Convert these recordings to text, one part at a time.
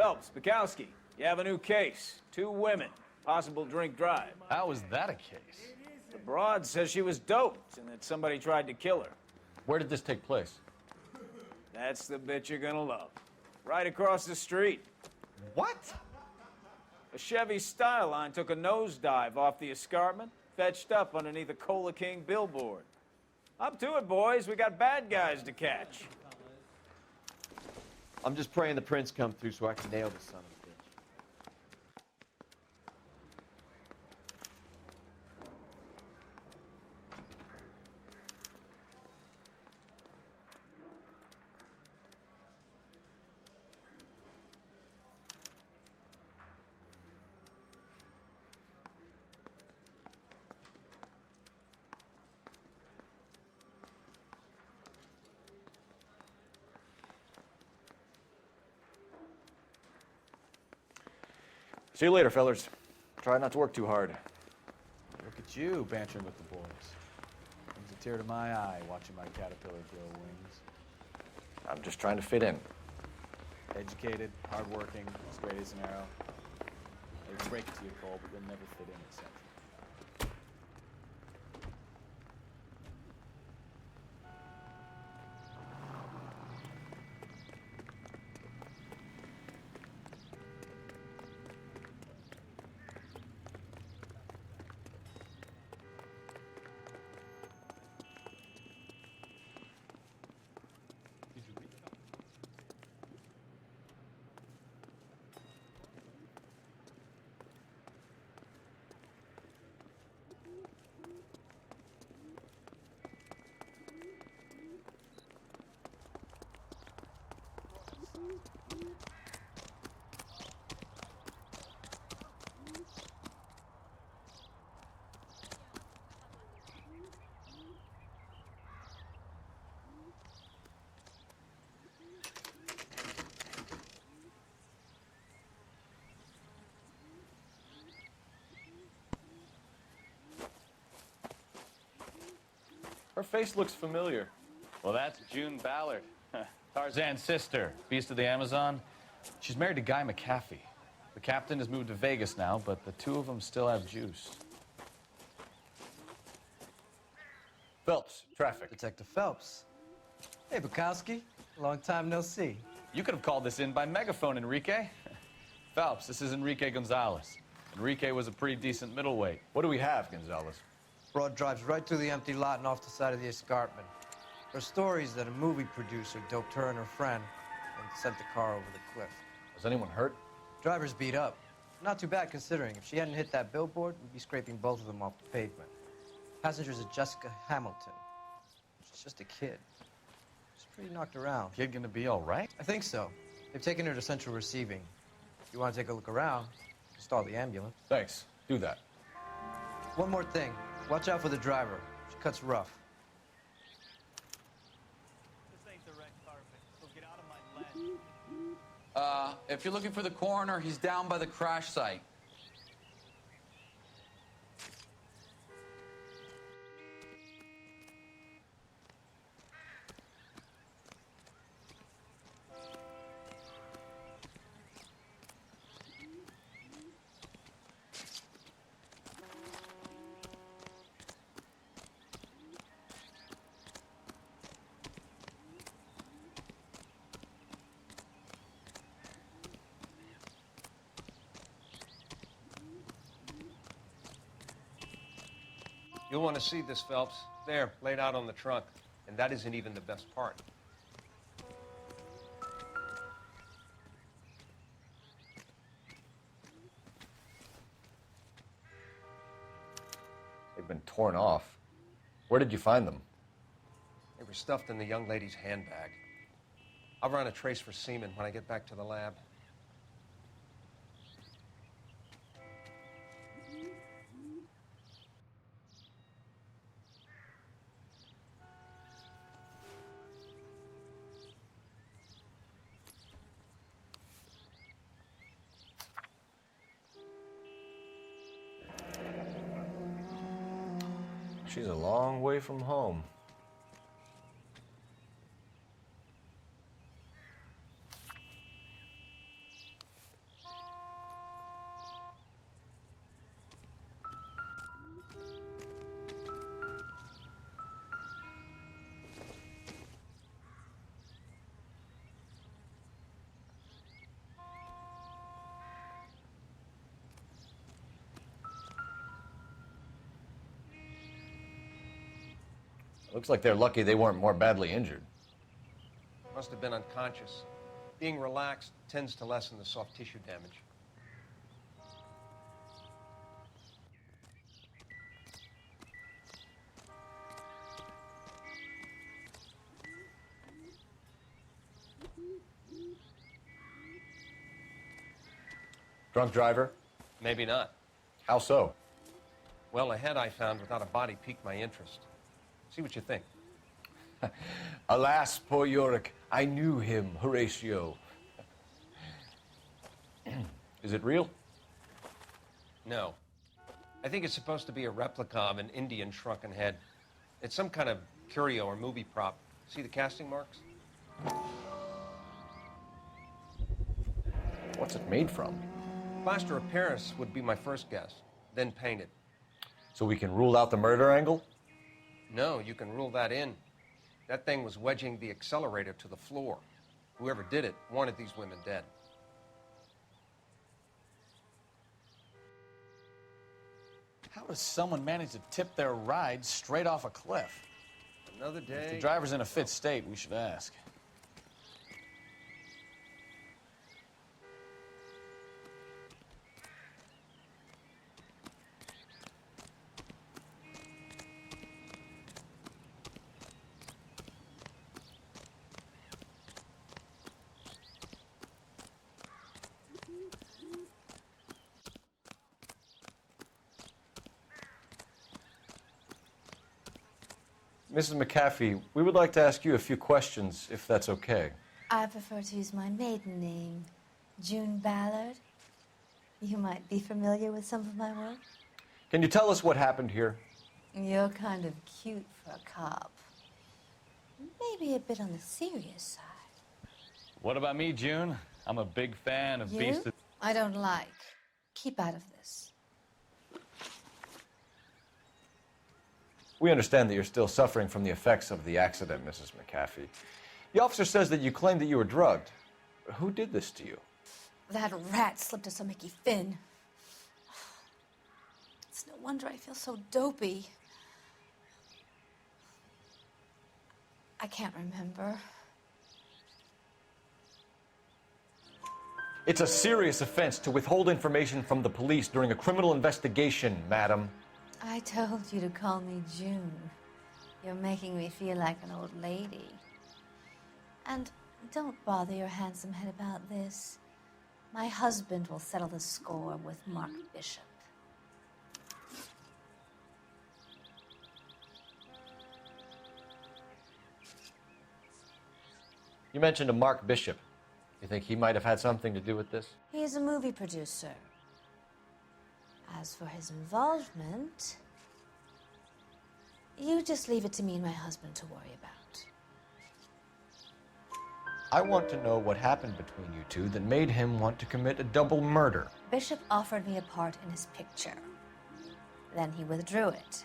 Phelps, Bukowski, you have a new case. 2 women, possible drink drive. How is that a case? The broad says she was doped and that somebody tried to kill her. Where did this take place? That's the bit you're gonna love. Right across the street. What? A Chevy Styline took a nosedive off the escarpment, fetched up underneath a Cola King billboard. Up to it, boys. We got bad guys to catch. I'm just praying the prince come through so I can nail this son of a bitch. See you later, fellers. Try not to work too hard. Look at you bantering with the boys. Brings a tear to my eye watching my caterpillar grow wings. I'm just trying to fit in. Educated, hardworking, straight as an arrow. They break to you, Cole, but they'll never fit in at Central. Her face looks familiar. Well, that's June Ballard, Tarzan's sister, beast of the Amazon. She's married to Guy McAfee. The captain has moved to Vegas now, but the 2 of them still have juice. Phelps, traffic. Detective Phelps. Hey, Bukowski. Long time no see. You could have called this in by megaphone, Enrique. Phelps, this is Enrique Gonzalez. Enrique was a pretty decent middleweight. What do we have, Gonzalez? Broad drives right through the empty lot and off the side of the escarpment. There are stories that a movie producer doped her and her friend and sent the car over the cliff. Was anyone hurt? Driver's beat up. Not too bad considering. If she hadn't hit that billboard, we'd be scraping both of them off the pavement. Passenger's a Jessica Hamilton. She's just a kid. She's pretty knocked around. Kid gonna be all right? I think so. They've taken her to central receiving. If you want to take a look around, stall the ambulance. Thanks. Do that. One more thing. Watch out for the driver. She cuts rough. This ain't the red carpet, so get out of my lane. If you're looking for the coroner, he's down by the crash site. You'll want to see this, Phelps. There, laid out on the trunk. And that isn't even the best part. They've been torn off. Where did you find them? They were stuffed in the young lady's handbag. I'll run a trace for semen when I get back to the lab. She's a long way from home. Looks like they're lucky they weren't more badly injured. Must have been unconscious. Being relaxed tends to lessen the soft tissue damage. Drunk driver? Maybe not. How so? Well, a head I found without a body piqued my interest. See what you think. Alas, poor Yorick. I knew him, Horatio. Is it real? No. I think it's supposed to be a replica of an Indian shrunken head. It's some kind of curio or movie prop. See the casting marks? What's it made from? Plaster of Paris would be my first guess, then painted. So we can rule out the murder angle? No, you can rule that in. That thing was wedging the accelerator to the floor. Whoever did it wanted these women dead. How does someone manage to tip their ride straight off a cliff? Another If day. the driver's in a fit state, we should ask. Mrs. McAfee, we would like to ask you a few questions, if that's okay. I prefer to use my maiden name, June Ballard. You might be familiar with some of my work. Can you tell us what happened here? You're kind of cute for a cop. Maybe a bit on the serious side. What about me, June? I'm a big fan of You? Beast of... I don't like. Keep out of this. We understand that you're still suffering from the effects of the accident, Mrs. McAfee. The officer says that you claimed that you were drugged. Who did this to you? That rat slipped us a Mickey Finn. It's no wonder I feel so dopey. I can't remember. It's a serious offense to withhold information from the police during a criminal investigation, madam. I told you to call me June. You're making me feel like an old lady. And don't bother your handsome head about this. My husband will settle the score with Mark Bishop. You mentioned a Mark Bishop. You think he might have had something to do with this? He's a movie producer. As for his involvement, you just leave it to me and my husband to worry about. I want to know what happened between you two that made him want to commit a double murder. Bishop offered me a part in his picture. Then he withdrew it.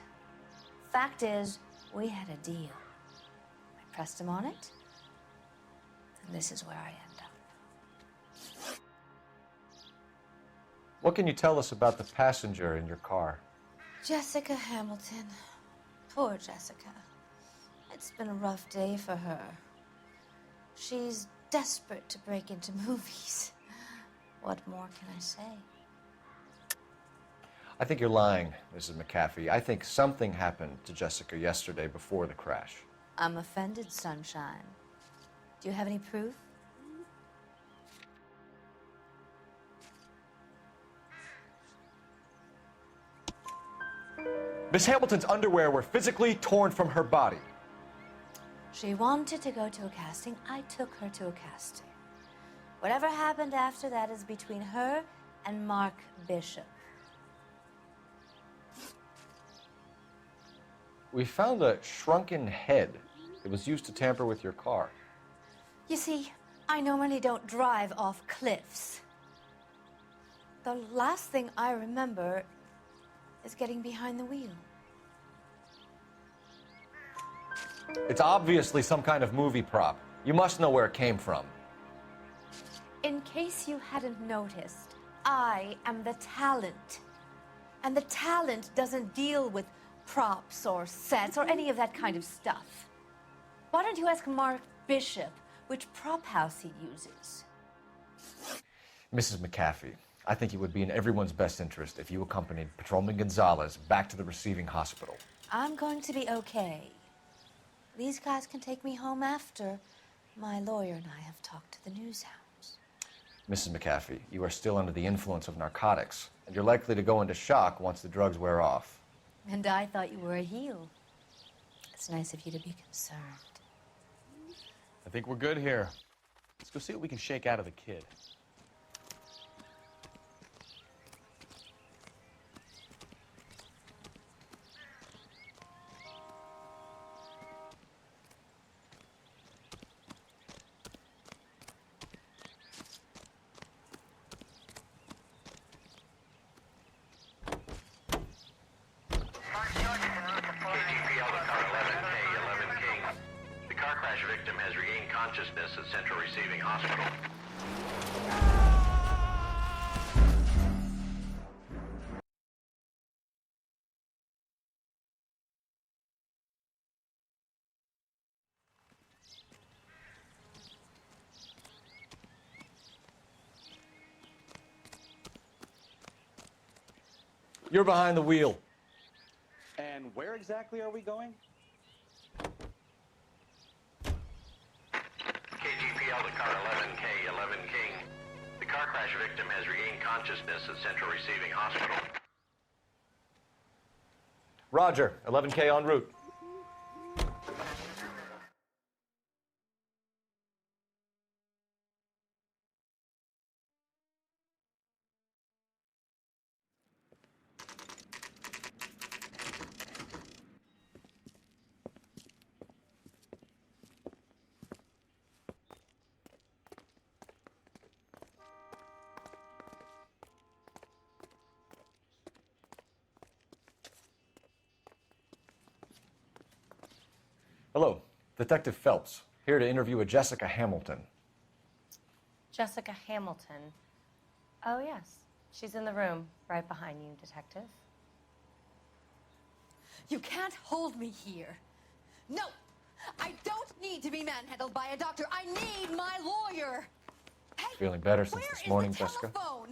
Fact is, we had a deal. I pressed him on it, and this is where I end up. What can you tell us about the passenger in your car? Jessica Hamilton. Poor Jessica. It's been a rough day for her. She's desperate to break into movies. What more can I say? I think you're lying, Mrs. McAfee. I think something happened to Jessica yesterday before the crash. I'm offended, Sunshine. Do you have any proof? Miss Hamilton's underwear were physically torn from her body. She wanted to go to a casting. I took her to a casting. Whatever happened after that is between her and Mark Bishop. We found a shrunken head. It was used to tamper with your car. You see, I normally don't drive off cliffs. The last thing I remember is getting behind the wheel. It's obviously some kind of movie prop. You must know where it came from. In case you hadn't noticed, I am the talent. And the talent doesn't deal with props or sets or any of that kind of stuff. Why don't you ask Mark Bishop which prop house he uses? Mrs. McAfee, I think it would be in everyone's best interest if you accompanied Patrolman Gonzalez back to the receiving hospital. I'm going to be okay. These guys can take me home after. My lawyer and I have talked to the news hounds. Mrs. McAfee, you are still under the influence of narcotics, and you're likely to go into shock once the drugs wear off. And I thought you were a heel. It's nice of you to be concerned. I think we're good here. Let's go see what we can shake out of the kid. Victim has regained consciousness at Central Receiving Hospital. You're behind the wheel. And where exactly are we going? KGPL to car 11K, 11 King. The car crash victim has regained consciousness at Central Receiving Hospital. Roger, 11K en route. Hello, Detective Phelps, here to interview a Jessica Hamilton. Jessica Hamilton. Oh, yes. She's in the room right behind you, Detective. You can't hold me here. No! I don't need to be manhandled by a doctor. I need my lawyer. Hey, Feeling better since this morning, Jessica? Telephone?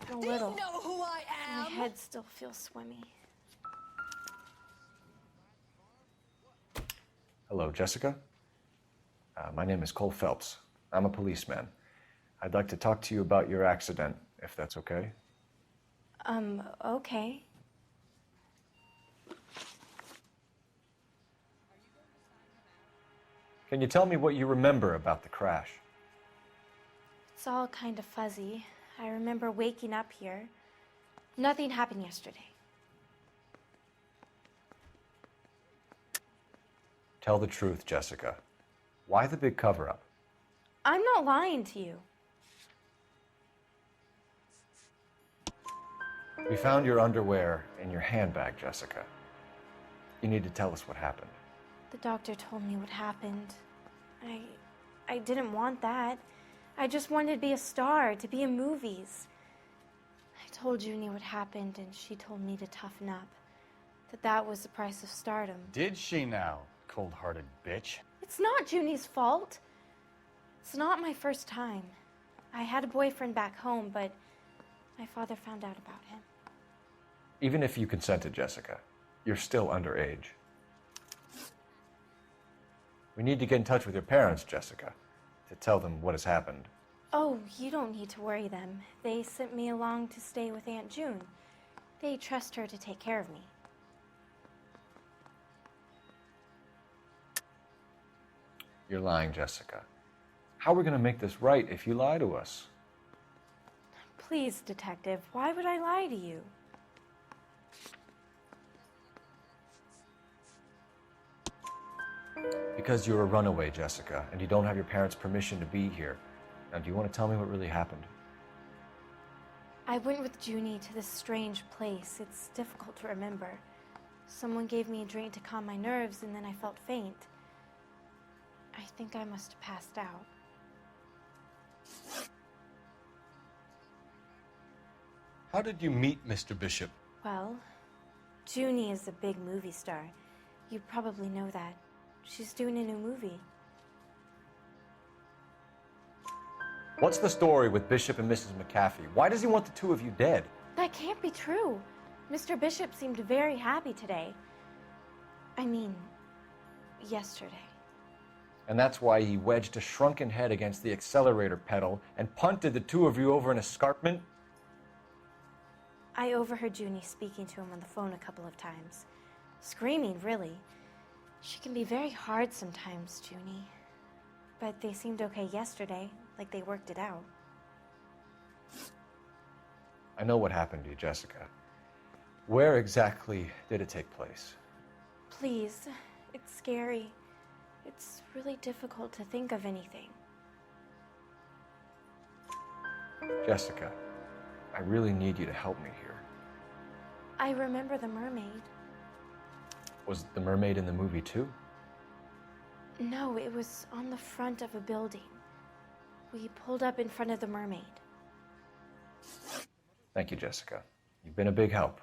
A Do little. you know who I am? My head still feels swimmy. Hello, Jessica. My name is Cole Phelps. I'm a policeman. I'd like to talk to you about your accident, if that's okay. Okay. Can you tell me what you remember about the crash? It's all kind of fuzzy. I remember waking up here. Nothing happened yesterday. Tell the truth, Jessica. Why the big cover-up? I'm not lying to you. We found your underwear in your handbag, Jessica. You need to tell us what happened. The doctor told me what happened. I didn't want that. I just wanted to be a star, to be in movies. I told Junie what happened, and she told me to toughen up. That was the price of stardom. Did she now, cold-hearted bitch? It's not Junie's fault. It's not my first time. I had a boyfriend back home, but my father found out about him. Even if you consented, Jessica, you're still underage. We need to get in touch with your parents, Jessica, to tell them what has happened. Oh, you don't need to worry them. They sent me along to stay with Aunt June. They trust her to take care of me. You're lying, Jessica. How are we going to make this right if you lie to us? Please, Detective, why would I lie to you? Because you're a runaway, Jessica, and you don't have your parents' permission to be here. Now, do you want to tell me what really happened? I went with Junie to this strange place. It's difficult to remember. Someone gave me a drink to calm my nerves, and then I felt faint. I think I must have passed out. How did you meet Mr. Bishop? Well, Junie is a big movie star. You probably know that. She's doing a new movie. What's the story with Bishop and Mrs. McAfee? Why does he want the two of you dead? That can't be true. Mr. Bishop seemed very happy today. I mean, yesterday. And that's why he wedged a shrunken head against the accelerator pedal and punted the two of you over an escarpment? I overheard Junie speaking to him on the phone a couple of times. Screaming, really. She can be very hard sometimes, Junie. But they seemed okay yesterday, like they worked it out. I know what happened to you, Jessica. Where exactly did it take place? Please, it's scary. It's really difficult to think of anything. Jessica, I really need you to help me here. I remember the mermaid. Was the mermaid in the movie too? No, it was on the front of a building. We pulled up in front of the mermaid. Thank you, Jessica. You've been a big help.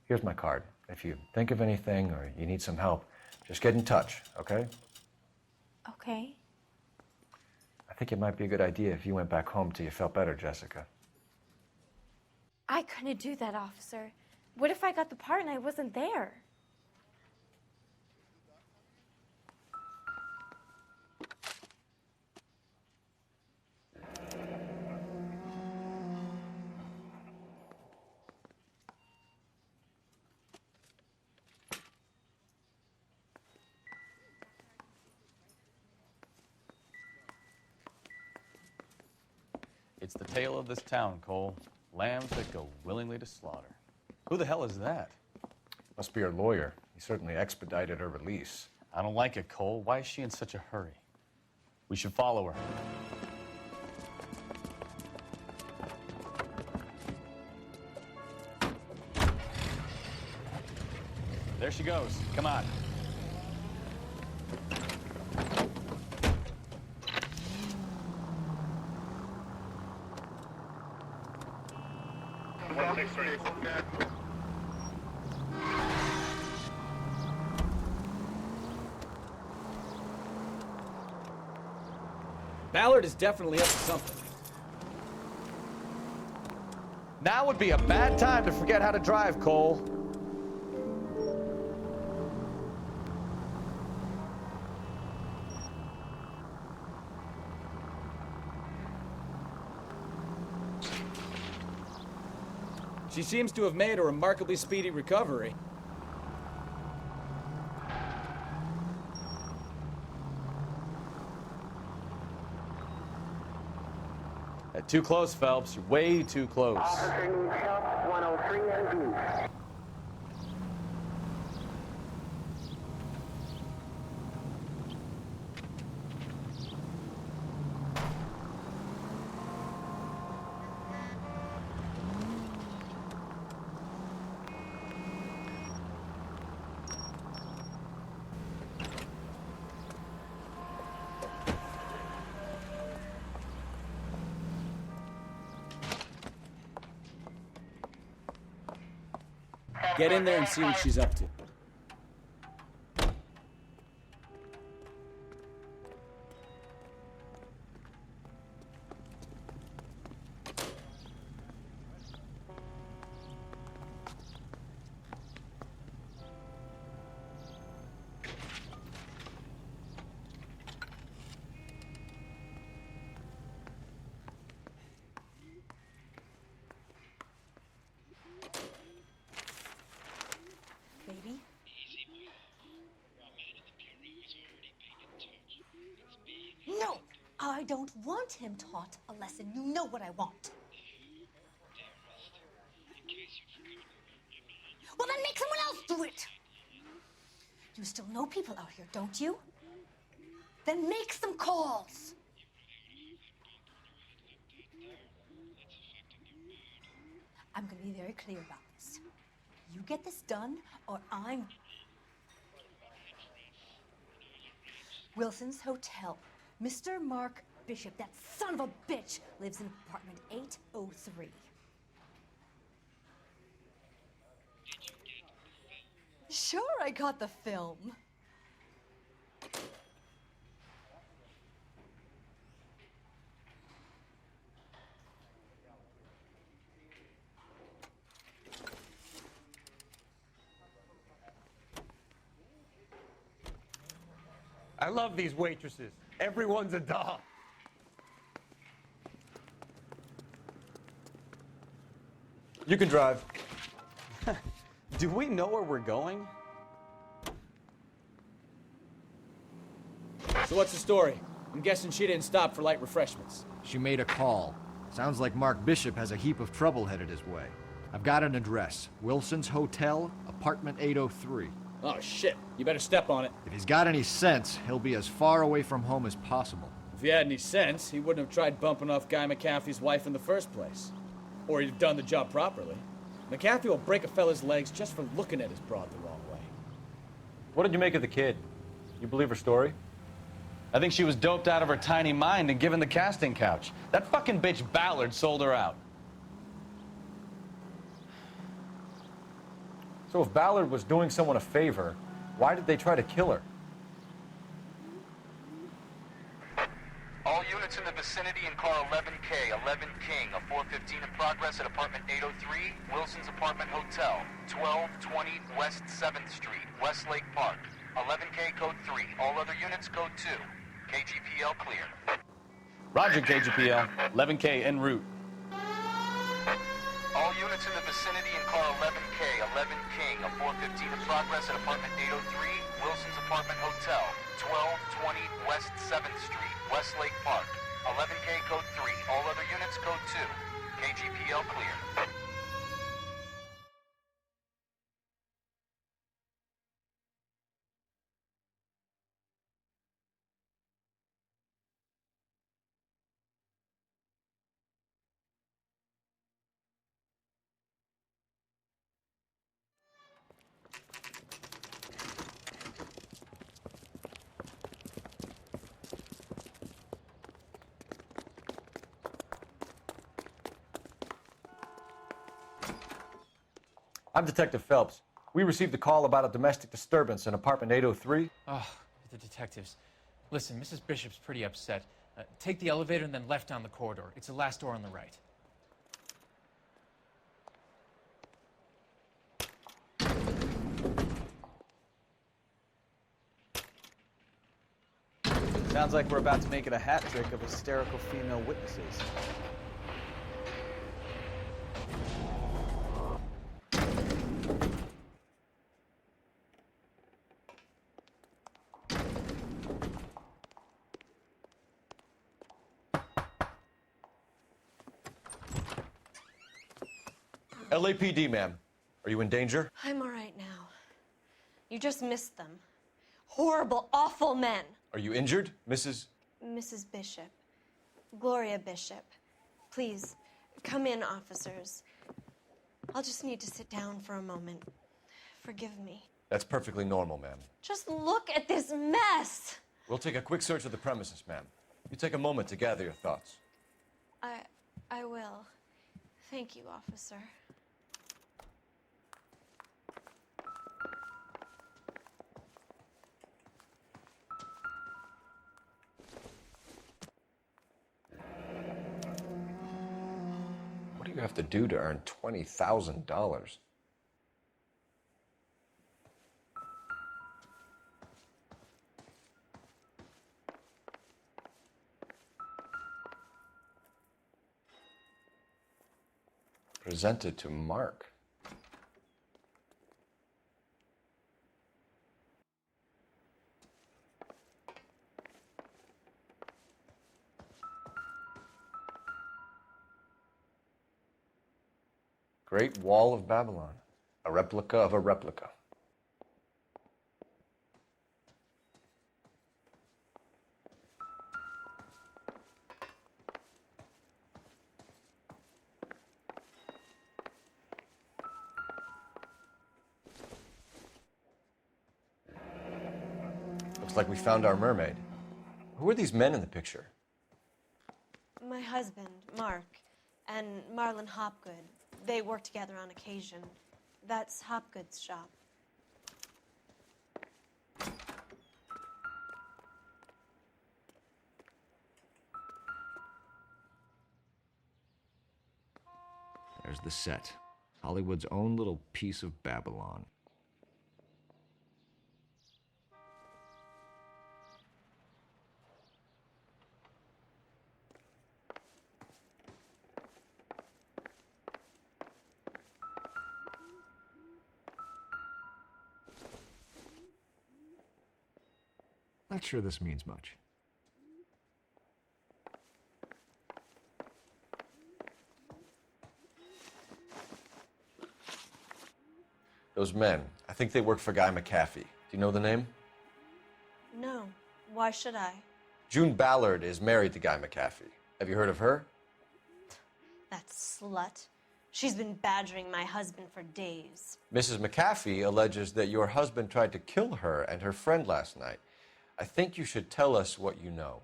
Here's my card. If you think of anything or you need some help, just get in touch, okay? Okay. I think it might be a good idea if you went back home till you felt better, Jessica. I couldn't do that, officer. What if I got the part and I wasn't there? It's the tale of this town, Cole. Lambs that go willingly to slaughter. Who the hell is that? Must be her lawyer. He certainly expedited her release. I don't like it, Cole. Why is she in such a hurry? We should follow her. There she goes. Come on. Ballard is definitely up to something. Now would be a bad time to forget how to drive, Cole. She seems to have made a remarkably speedy recovery. Too close, Phelps. You're way too close. Officer needs help, 103 and view. Get in there and see what she's up to. Baby? No! I don't want him taught a lesson. You know what I want. Well, then make someone else do it! You still know people out here, don't you? Then make some calls! I'm gonna be very clear about this. You get this done, or I'm... Wilson's Hotel. Mr. Mark Bishop, that son of a bitch, lives in apartment 803. Sure, I got the film. I love these waitresses. Everyone's a doll. You can drive. Do we know where we're going? So what's the story? I'm guessing she didn't stop for light refreshments. She made a call. Sounds like Mark Bishop has a heap of trouble headed his way. I've got an address. Wilson's Hotel, apartment 803. Oh, shit. You better step on it. If he's got any sense, he'll be as far away from home as possible. If he had any sense, he wouldn't have tried bumping off Guy McAfee's wife in the first place. Or he'd have done the job properly. McAfee will break a fella's legs just for looking at his broad the wrong way. What did you make of the kid? You believe her story? I think she was doped out of her tiny mind and given the casting couch. That fucking bitch Ballard sold her out. So if Ballard was doing someone a favor, why did they try to kill her? All units in the vicinity in car 11K, 11 King, a 415 in progress at apartment 803, Wilson's Apartment Hotel, 1220 West 7th Street, Westlake Park. 11K code 3, all other units code 2. KGPL clear. Roger, KGPL. 11K en route. All units in the vicinity in car 11K, 11 King, a 415 in progress at apartment 803, Wilson's Apartment Hotel, 1220 West 7th Street, Westlake Park. 11K code 3, all other units code 2. KGPL clear. I'm Detective Phelps. We received a call about a domestic disturbance in apartment 803. Oh, the detectives. Listen, Mrs. Bishop's pretty upset. Take the elevator and then left down the corridor. It's the last door on the right. Sounds like we're about to make it a hat trick of hysterical female witnesses. LAPD, ma'am. Are you in danger? I'm all right now. You just missed them. Horrible, awful men. Are you injured, Mrs.? Mrs. Bishop. Gloria Bishop. Please, come in, officers. I'll just need to sit down for a moment. Forgive me. That's perfectly normal, ma'am. Just look at this mess. We'll take a quick search of the premises, ma'am. You take a moment to gather your thoughts. I will. Thank you, officer. What do you have to do to earn $20,000? Presented to Mark. Great Wall of Babylon, a replica of a replica. Looks like we found our mermaid. Who are these men in the picture? My husband, Mark, and Marlon Hopgood. They work together on occasion. That's Hopgood's shop. the set. Hollywood's own little piece of Babylon. Not sure this means much. Those men, I think they work for Guy McAfee. Do you know the name? No. Why should I? June Ballard is married to Guy McAfee. Have you heard of her? That slut. She's been badgering my husband for days. Mrs. McAfee alleges that your husband tried to kill her and her friend last night. I think you should tell us what you know.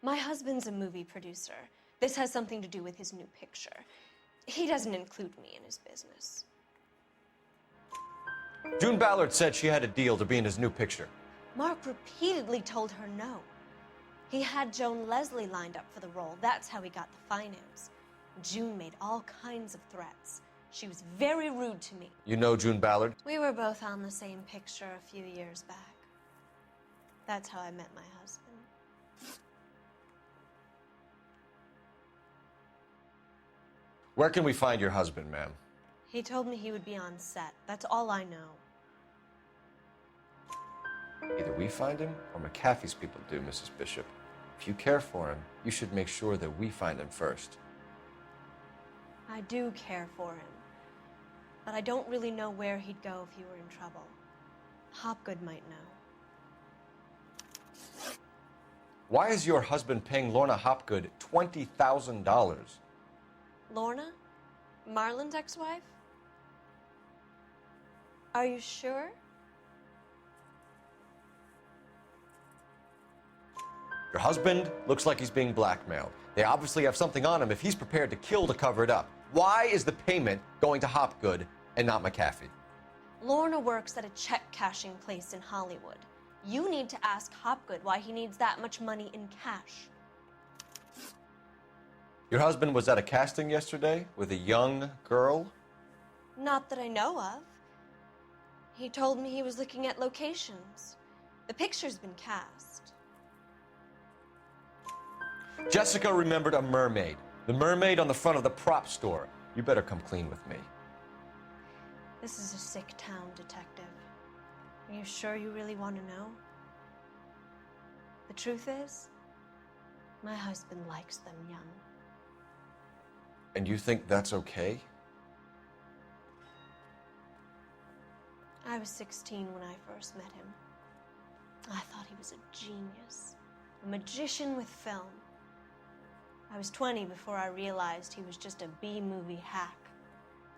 My husband's a movie producer. This has something to do with his new picture. He doesn't include me in his business. June Ballard said she had a deal to be in his new picture. Mark repeatedly told her no. He had Joan Leslie lined up for the role. That's how he got the finance. June made all kinds of threats. She was very rude to me. You know June Ballard? We were both on the same picture a few years back. That's how I met my husband. Where can we find your husband, ma'am? He told me he would be on set. That's all I know. Either we find him or McAfee's people do, Mrs. Bishop. If you care for him, you should make sure that we find him first. I do care for him. But I don't really know where he'd go if he were in trouble. Hopgood might know. Why is your husband paying Lorna Hopgood $20,000? Lorna? Marlon's ex-wife? Are you sure? Your husband looks like he's being blackmailed. They obviously have something on him if he's prepared to kill to cover it up. Why is the payment going to Hopgood and not McAfee? Lorna works at a check-cashing place in Hollywood. You need to ask Hopgood why he needs that much money in cash. Your husband was at a casting yesterday with a young girl? Not that I know of. He told me he was looking at locations. The picture's been cast. Jessica remembered a mermaid. The mermaid on the front of the prop store. You better come clean with me. This is a sick town, Detective. Are you sure you really want to know? The truth is, my husband likes them young. And you think that's okay? I was 16 when I first met him. I thought he was a genius, a magician with film. I was 20 before I realized he was just a B-movie hack.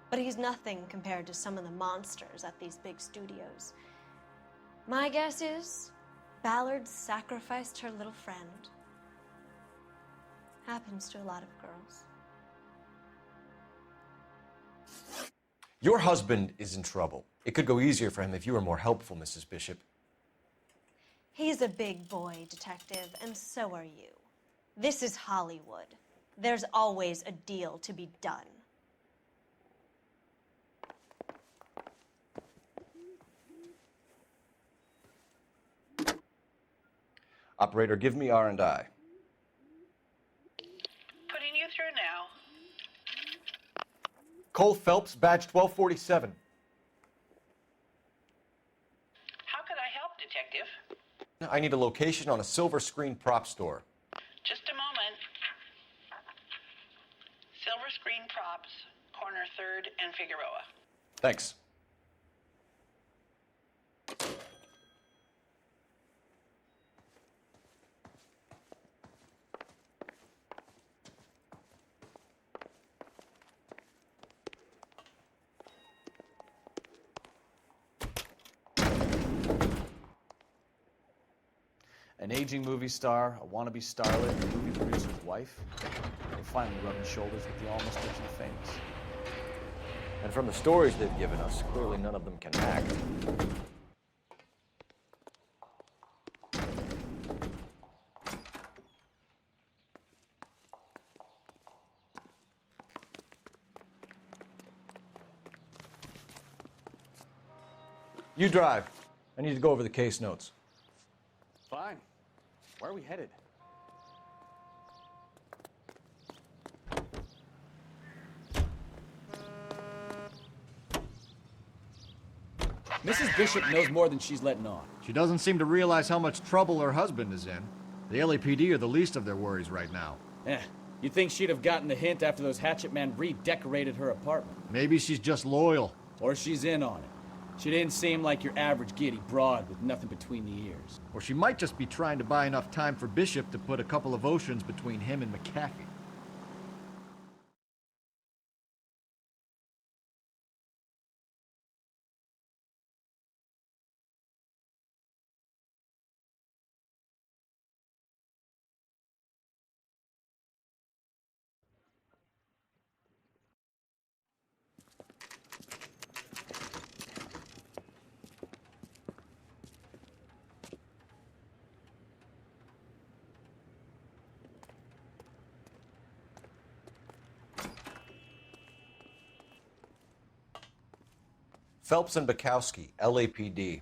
But he's nothing compared to some of the monsters at these big studios. My guess is Ballard sacrificed her little friend. Happens to a lot of girls. Your husband is in trouble. It could go easier for him if you were more helpful, Mrs. Bishop. He's a big boy, Detective, and so are you. This is Hollywood. There's always a deal to be done. Operator, give me R&I. Putting you through now. Cole Phelps, badge 1247. How could I help, Detective? I need a location on a silver screen prop store. Just a moment. Silver Screen Props, corner 3rd and Figueroa. Thanks. An aging movie star, a wannabe starlet, a movie producer's wife. They're finally rubbing shoulders with the almost rich and famous. And from the stories they've given us, clearly none of them can act. You drive. I need to go over the case notes. Fine. Where are we headed? Mrs. Bishop knows more than she's letting on. She doesn't seem to realize how much trouble her husband is in. The LAPD are the least of their worries right now. You'd think she'd have gotten the hint after those hatchet men redecorated her apartment. Maybe she's just loyal. Or she's in on it. She didn't seem like your average giddy broad with nothing between the ears. Or she might just be trying to buy enough time for Bishop to put a couple of oceans between him and McAfee. Phelps and Bukowski, LAPD.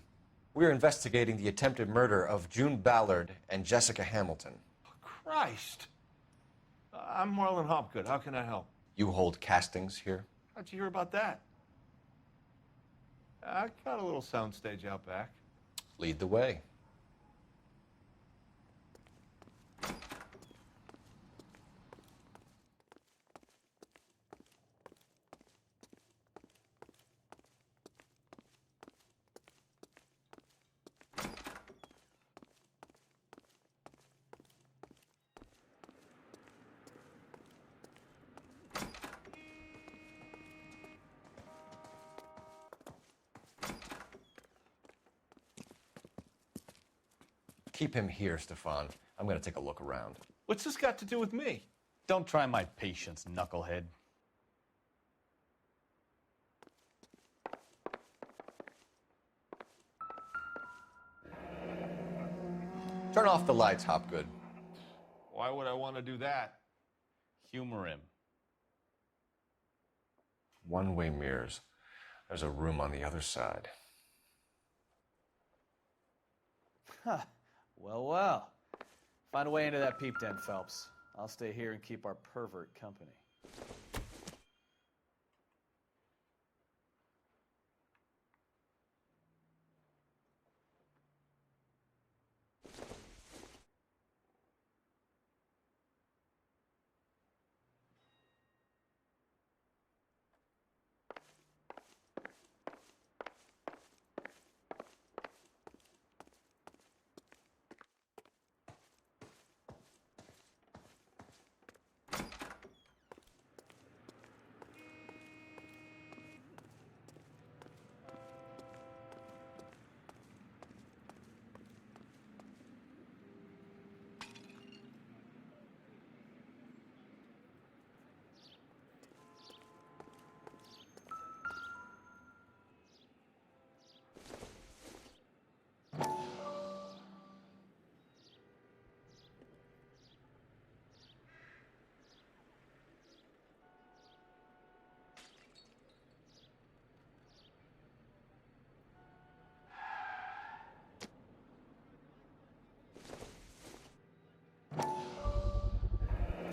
We're investigating the attempted murder of June Ballard and Jessica Hamilton. Christ. I'm Marlon Hopgood. How can I help? You hold castings here? How'd you hear about that? I got a little soundstage out back. Lead the way. Keep him here, Stefan. I'm going to take a look around. What's this got to do with me? Don't try my patience, knucklehead. Turn off the lights, Hopgood. Why would I want to do that? Humor him. One-way mirrors. There's a room on the other side. Huh. Well. Find a way into that peep den, Phelps. I'll stay here and keep our pervert company.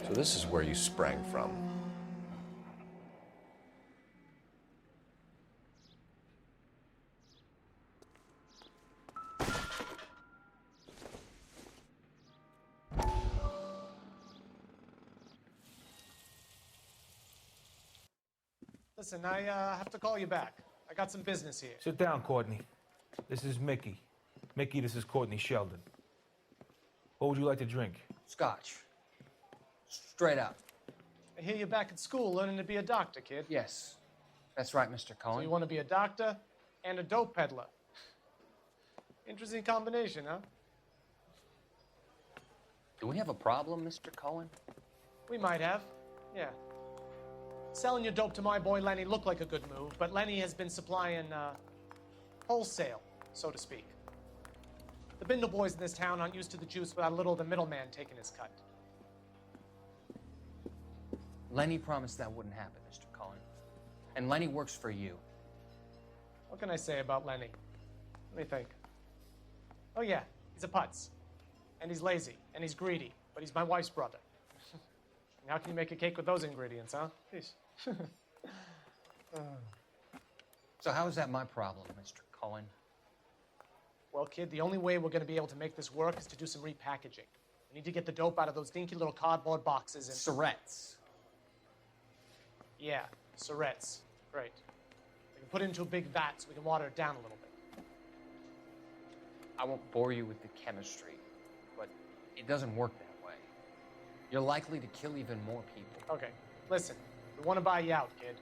So this is where you sprang from. Listen, I have to call you back. I got some business here. Sit down, Courtney. This is Mickey. Mickey, this is Courtney Sheldon. What would you like to drink? Scotch. Straight up. I hear you're back at school learning to be a doctor, kid. Yes. That's right, Mr. Cohen. So you want to be a doctor and a dope peddler. Interesting combination, huh? Do we have a problem, Mr. Cohen? We might have, yeah. Selling your dope to my boy Lenny looked like a good move, but Lenny has been supplying, wholesale, so to speak. The Bindle boys in this town aren't used to the juice without a little of the middleman taking his cut. Lenny promised that wouldn't happen, Mr. Cohen. And Lenny works for you. What can I say about Lenny? Let me think. Oh, yeah, he's a putz. And he's lazy, and he's greedy, but he's my wife's brother. And how can you make a cake with those ingredients, huh? Jeez. So how is that my problem, Mr. Cohen? Well, kid, the only way we're going to be able to make this work is to do some repackaging. We need to get the dope out of those dinky little cardboard boxes and... Surrettes. Yeah, Surrettes. Great. We can put it into a big vat so we can water it down a little bit. I won't bore you with the chemistry, but it doesn't work that way. You're likely to kill even more people. Okay, listen. We want to buy you out, kid.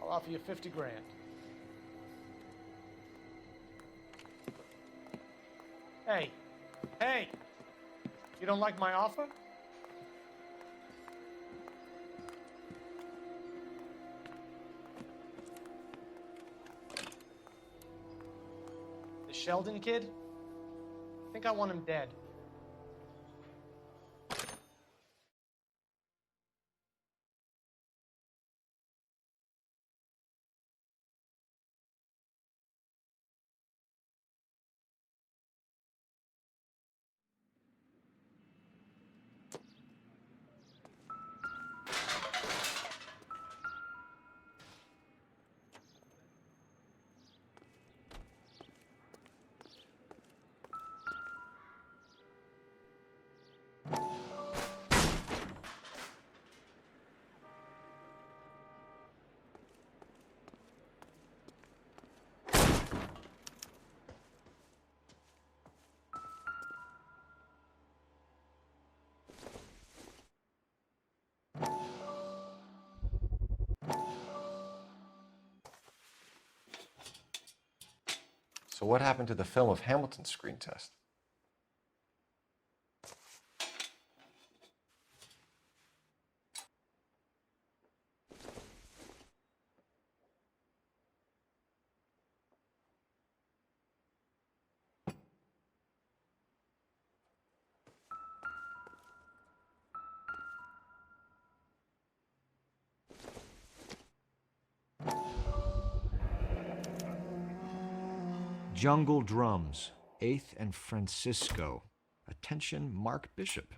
I'll offer you 50 grand. Hey, hey! You don't like my offer? The Sheldon kid? I think I want him dead. So what happened to the film of Hamilton's screen test? Jungle Drums, 8th and Francisco. Attention, Mark Bishop.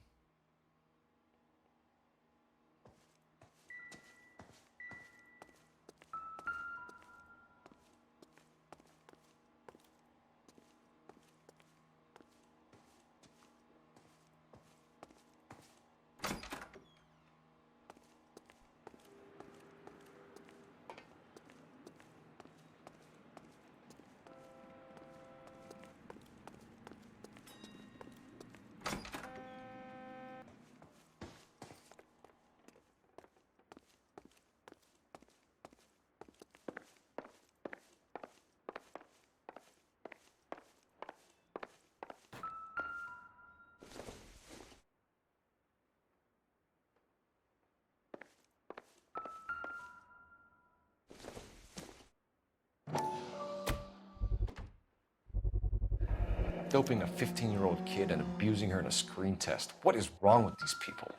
Doping a 15-year-old kid and abusing her in a screen test. What is wrong with these people?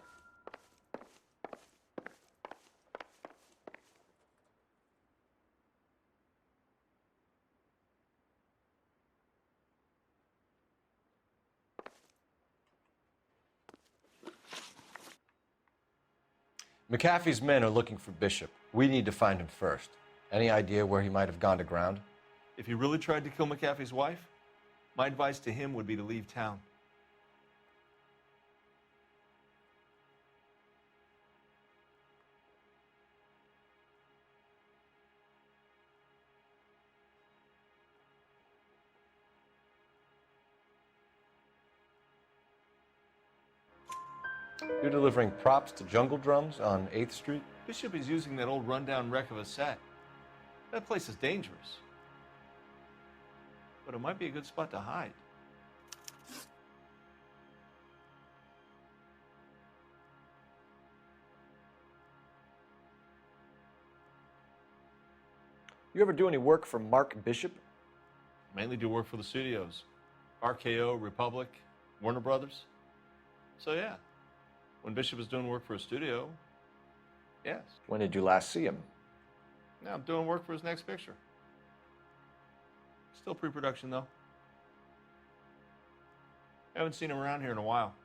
McAfee's men are looking for Bishop. We need to find him first. Any idea where he might have gone to ground? If he really tried to kill McAfee's wife, my advice to him would be to leave town. You're delivering props to Jungle Drums on 8th Street? Bishop is using that old rundown wreck of a set. That place is dangerous. But it might be a good spot to hide. You ever do any work for Mark Bishop? Mainly do work for the studios. RKO, Republic, Warner Brothers. So yeah, when Bishop is doing work for a studio, yes. When did you last see him? Now I'm doing work for his next picture. Still pre-production, though. Haven't seen him around here in a while.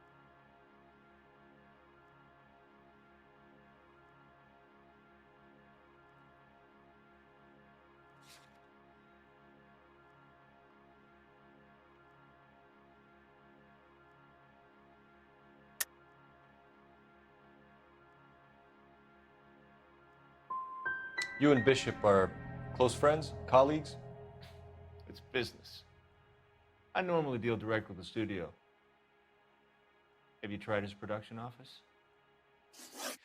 You and Bishop are close friends, colleagues? It's business. I normally deal direct with the studio. Have you tried his production office?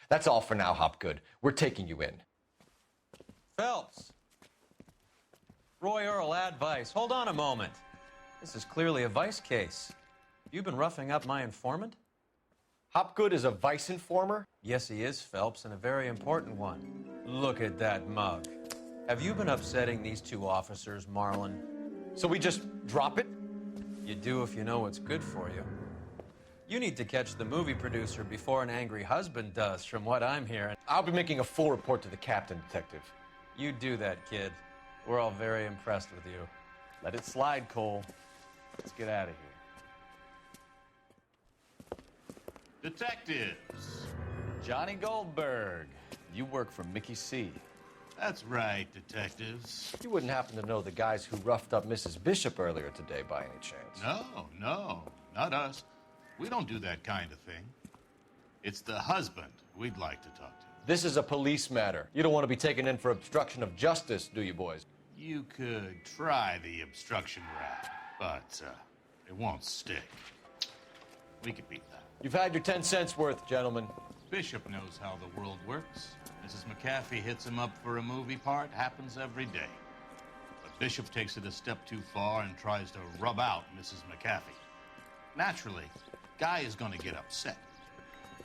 That's all for now, Hopgood. We're taking you in. Phelps. Roy Earl, ad vice. Hold on a moment. This is clearly a vice case. You've been roughing up my informant? Hopgood is a vice informer? Yes, he is, Phelps, and a very important one. Look at that mug. Have you been upsetting these two officers, Marlon? So we just drop it? You do if you know what's good for you. You need to catch the movie producer before an angry husband does, from what I'm hearing. I'll be making a full report to the captain, Detective. You do that, kid. We're all very impressed with you. Let it slide, Cole. Let's get out of here. Detectives. Johnny Goldberg. You work for Mickey C. That's right, detectives. You wouldn't happen to know the guys who roughed up Mrs. Bishop earlier today by any chance? No, not us. We don't do that kind of thing. It's the husband we'd like to talk to. This is a police matter. You don't want to be taken in for obstruction of justice, do you, boys? You could try the obstruction rap, but it won't stick. We could beat that. You've had your 10 cents worth, gentlemen. Bishop knows how the world works. Mrs. McAfee hits him up for a movie part. Happens every day. But Bishop takes it a step too far and tries to rub out Mrs. McAfee. Naturally, Guy is going to get upset.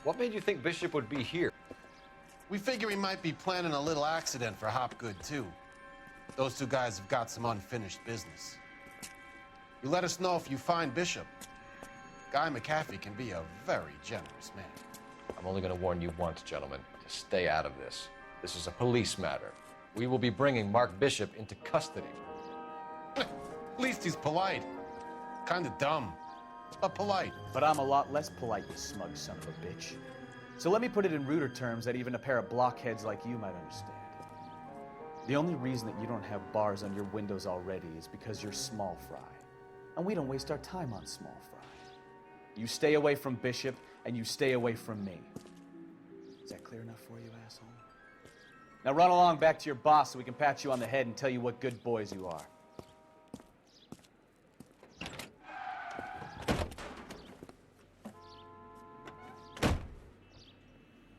What made you think Bishop would be here? We figure he might be planning a little accident for Hopgood, too. Those two guys have got some unfinished business. You let us know if you find Bishop. Guy McAfee can be a very generous man. I'm only going to warn you once, gentlemen, to stay out of this. This is a police matter. We will be bringing Mark Bishop into custody. At least he's polite. Kind of dumb, but polite. But I'm a lot less polite, you smug son of a bitch. So let me put it in ruder terms that even a pair of blockheads like you might understand. The only reason that you don't have bars on your windows already is because you're small fry. And we don't waste our time on small fry. You stay away from Bishop, and you stay away from me. Is that clear enough for you, asshole? Now run along back to your boss so we can pat you on the head and tell you what good boys you are.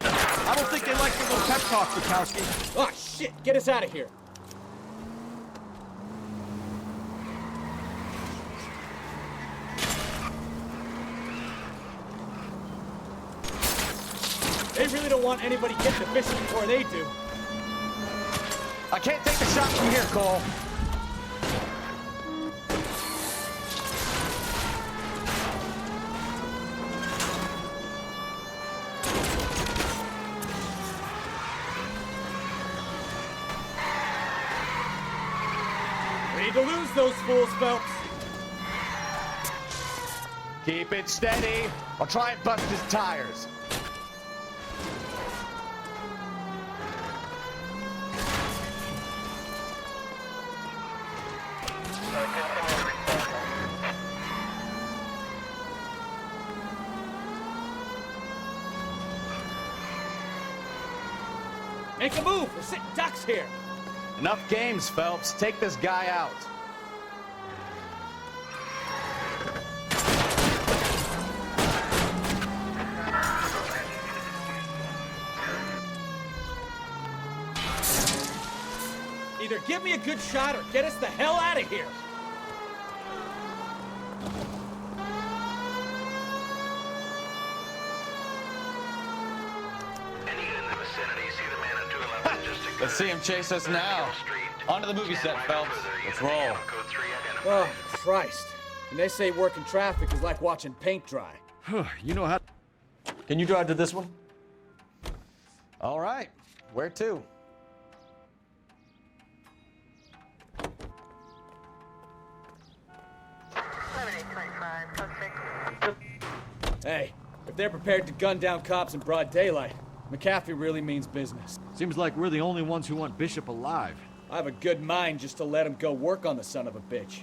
I don't think they like your little pep talk, Bukowski. Oh, shit! Get us out of here. They really don't want anybody getting to Bishop before they do. I can't take the shot from here, Cole. We need to lose those fools, Phelps. Keep it steady. I'll try and bust his tires. Make a move. We're sitting ducks here. Enough games, Phelps. Take this guy out. Either give me a good shot or get us the hell out of here. Let's see him chase us now. Onto the movie set, Phelps. Let's roll. Oh, Christ. And they say working traffic is like watching paint dry. You know how... Can you drive to this one? All right. Where to? Hey, if they're prepared to gun down cops in broad daylight, McAfee really means business. Seems like we're the only ones who want Bishop alive. I have a good mind just to let him go work on the son of a bitch.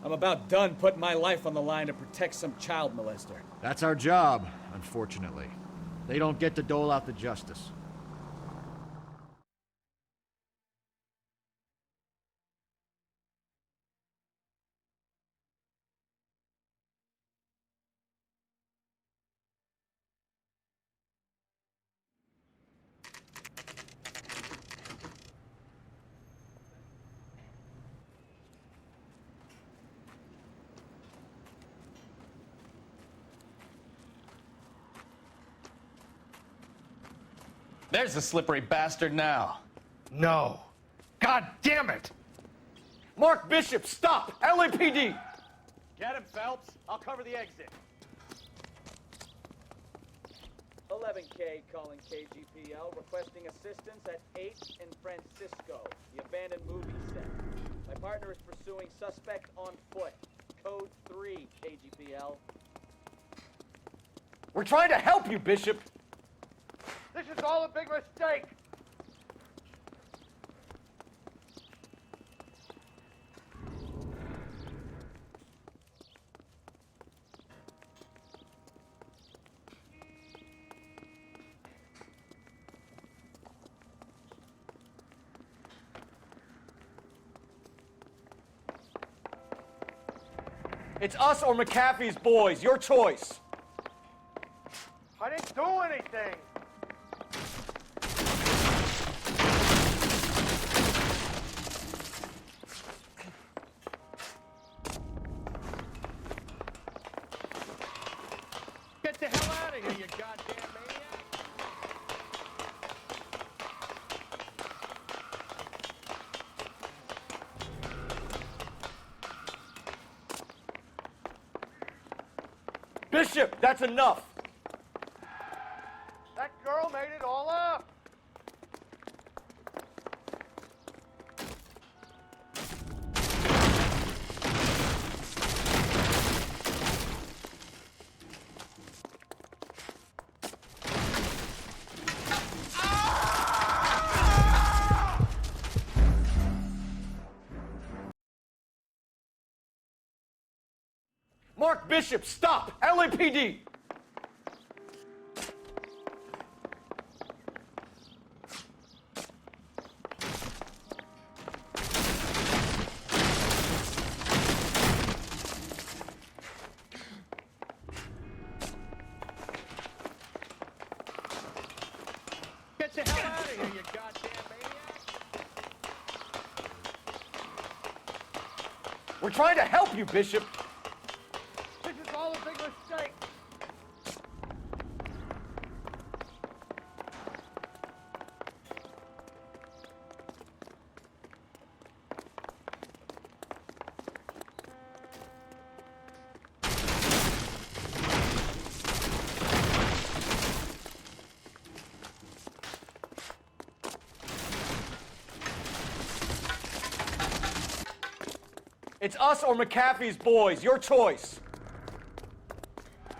I'm about done putting my life on the line to protect some child molester. That's our job, unfortunately. They don't get to dole out the justice. There's the slippery bastard now. No. God damn it! Mark Bishop, stop! LAPD! Get him, Phelps. I'll cover the exit. 11K calling KGPL, requesting assistance at 8 in Francisco, the abandoned movie set. My partner is pursuing suspect on foot. Code 3, KGPL. We're trying to help you, Bishop! This is all a big mistake! It's us or McAfee's boys, your choice. I didn't do anything! Get the hell out of here, you goddamn maniac! Bishop, that's enough! That girl made it all up! Mark Bishop, stop! LAPD! Get the hell out of here, you goddamn maniac! We're trying to help you, Bishop! This is all a big mistake! It's us or McAfee's boys, your choice.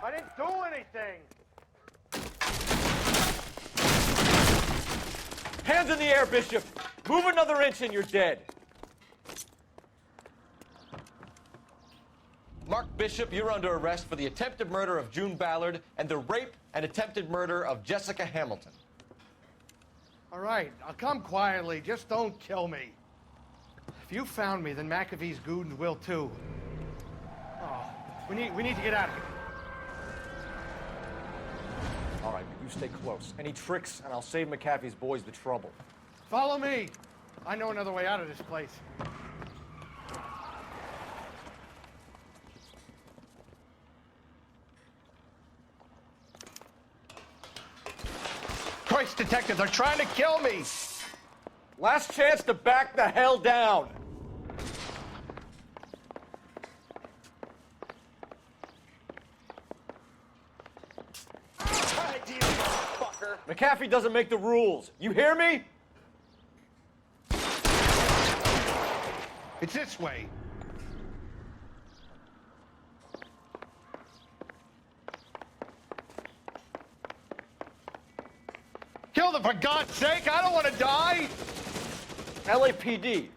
I didn't do anything! Hands in the air, Bishop! Move another inch and you're dead. Mark Bishop, you're under arrest for the attempted murder of June Ballard and the rape and attempted murder of Jessica Hamilton. All right, I'll come quietly. Just don't kill me. If you found me, then McAfee's goons will too. Oh, we need to get out of here. All right, but you stay close. Any tricks, and I'll save McAfee's boys the trouble. Follow me. I know another way out of this place. Christ, detectives are trying to kill me! Last chance to back the hell down. McAfee doesn't make the rules. You hear me? It's this way. killed him, for God's sake! I don't want to die! LAPD.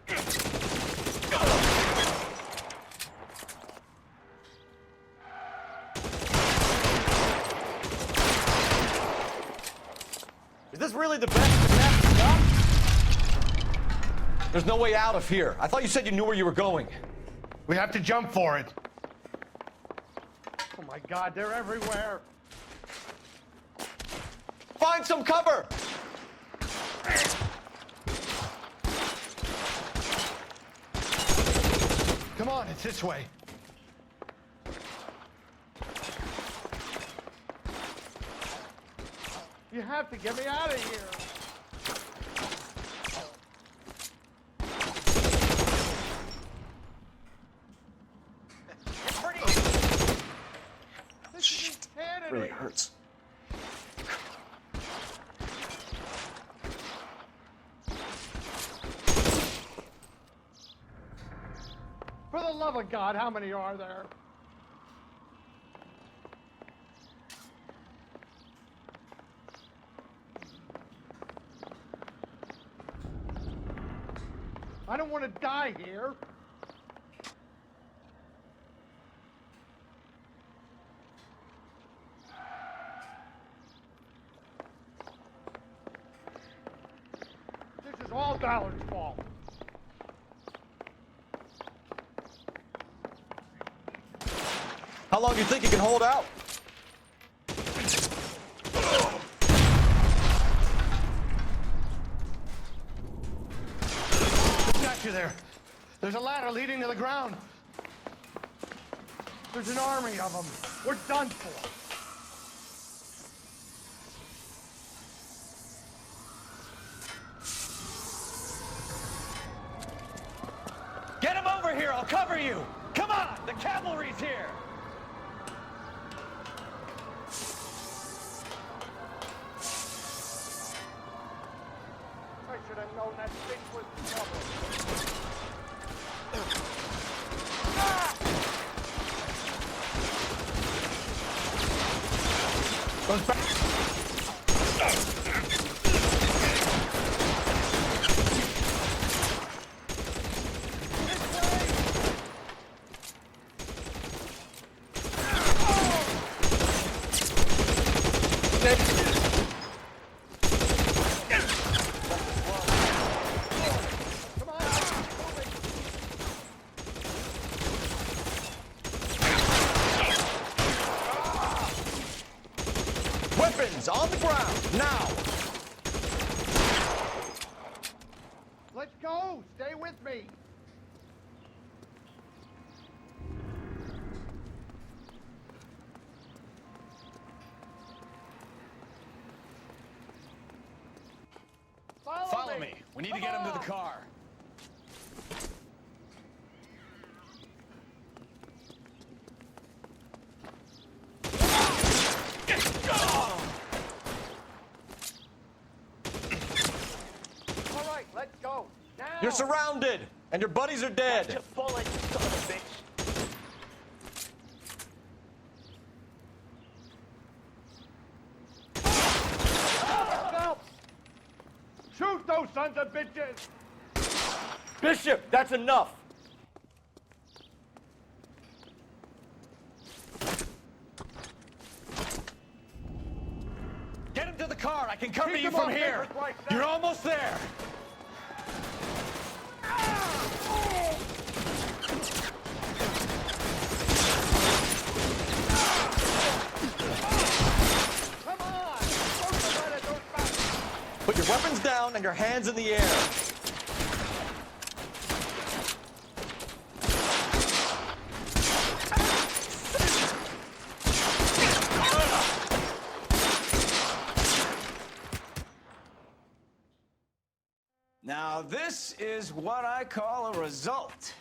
Is this really the best disaster stop? There's no way out of here. I thought you said you knew where you were going. We have to jump for it. Oh my God, they're everywhere. Find some cover! Come on, it's this way. You have to get me out of here. Shit, really hurts. For the love of God, how many are there? I don't want to die here. This is all Ballard's fault. How long do you think you can hold out? Got you there. There's a ladder leading to the ground. There's an army of them. We're done for. Get him over here! I'll cover you! Come on! The cavalry's here! I should have known that bitch was trouble. Goes back. Weapons on the ground, now! Let's go! Stay with me! Follow me. We need to get him to the car. All right, let's go. Now! You're surrounded, and your buddies are dead. Just bullet, you son of a bitch. Phelps! Shoot those sons of bitches! Bishop, that's enough! Get him to the car. I can cover Keep you them from off here. papers like that. You're almost there. Come on! Don't let it, don't stop. Put your weapons down and your hands in the air. Now, this is what I call a result.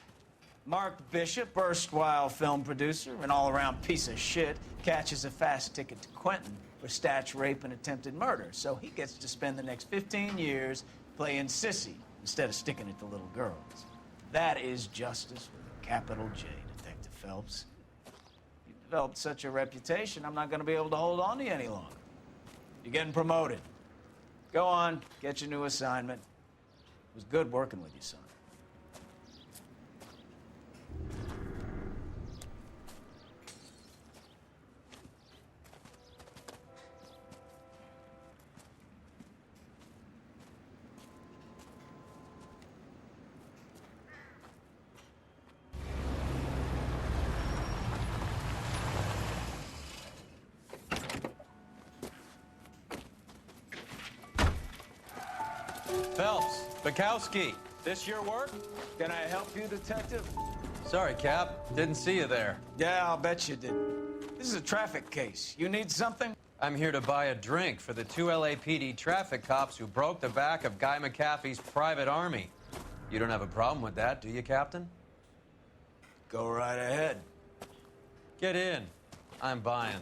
Mark Bishop, erstwhile film producer and all-around piece of shit, catches a fast ticket to Quentin for statch rape and attempted murder. So he gets to spend the next 15 years playing sissy instead of sticking it to little girls. That is justice with a capital J, Detective Phelps. You've developed such a reputation, I'm not going to be able to hold on to you any longer. You're getting promoted. Go on, get your new assignment. It was good working with you, son. Phelps, Bukowski, this your work? Can I help you, detective? Sorry, Cap. Didn't see you there. Yeah, I'll bet you didn't. This is a traffic case. You need something? I'm here to buy a drink for the 2 LAPD traffic cops who broke the back of Guy McAfee's private army. You don't have a problem with that, do you, Captain? Go right ahead. Get in. I'm buying.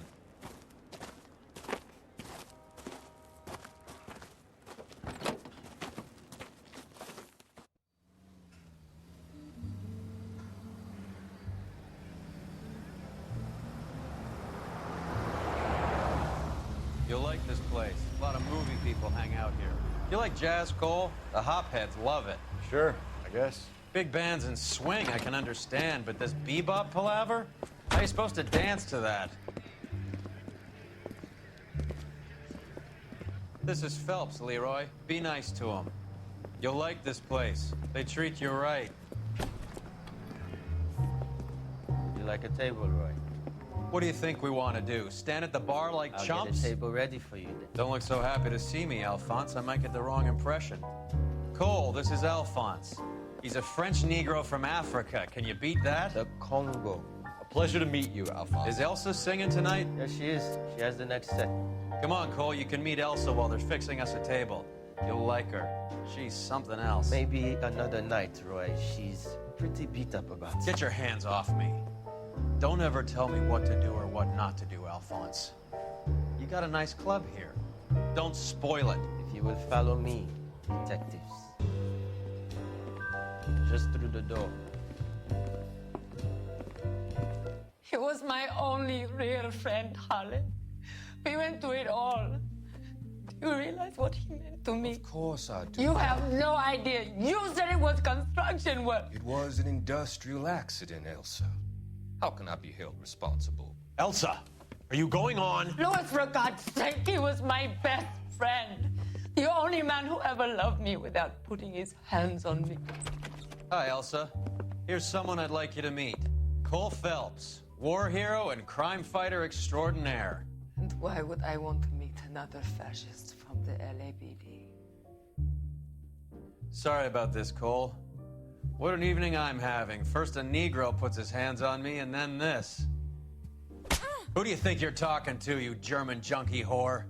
You'll like this place. A lot of movie people hang out here. You like jazz, Cole? The hopheads love it. Sure, I guess. Big bands and swing, I can understand, but this bebop palaver? How are you supposed to dance to that? This is Phelps, Leroy. Be nice to him. You'll like this place. They treat you right. You like a table, Roy? What do you think we want to do? Stand at the bar like I'll chumps? get a table ready for you then. Don't look so happy to see me, Alphonse. I might get the wrong impression. Cole, this is Alphonse. He's a French Negro from Africa. Can you beat that? The Congo. A pleasure to meet you, Alphonse. Is Elsa singing tonight? Yes, she is. She has the next set. Come on, Cole. You can meet Elsa while they're fixing us a table. You'll like her. She's something else. Maybe another night, Roy. She's pretty beat up about it. Get your hands off me. Don't ever tell me what to do or what not to do, Alphonse. You got a nice club here. Don't spoil it. If you will follow me, detectives. Just through the door. He was my only real friend, Harlan. We went through it all. Do you realize what he meant to me? Of course I do. You have no idea. You said it was construction work. It was an industrial accident, Elsa. How can I be held responsible? Elsa, are you going on? Louis, for God's sake, he was my best friend. The only man who ever loved me without putting his hands on me. Hi, Elsa. Here's someone I'd like you to meet. Cole Phelps, war hero and crime fighter extraordinaire. And why would I want to meet another fascist from the LAPD? Sorry about this, Cole. What an evening I'm having. First a Negro puts his hands on me, and then this. Who do you think you're talking to, you German junkie whore?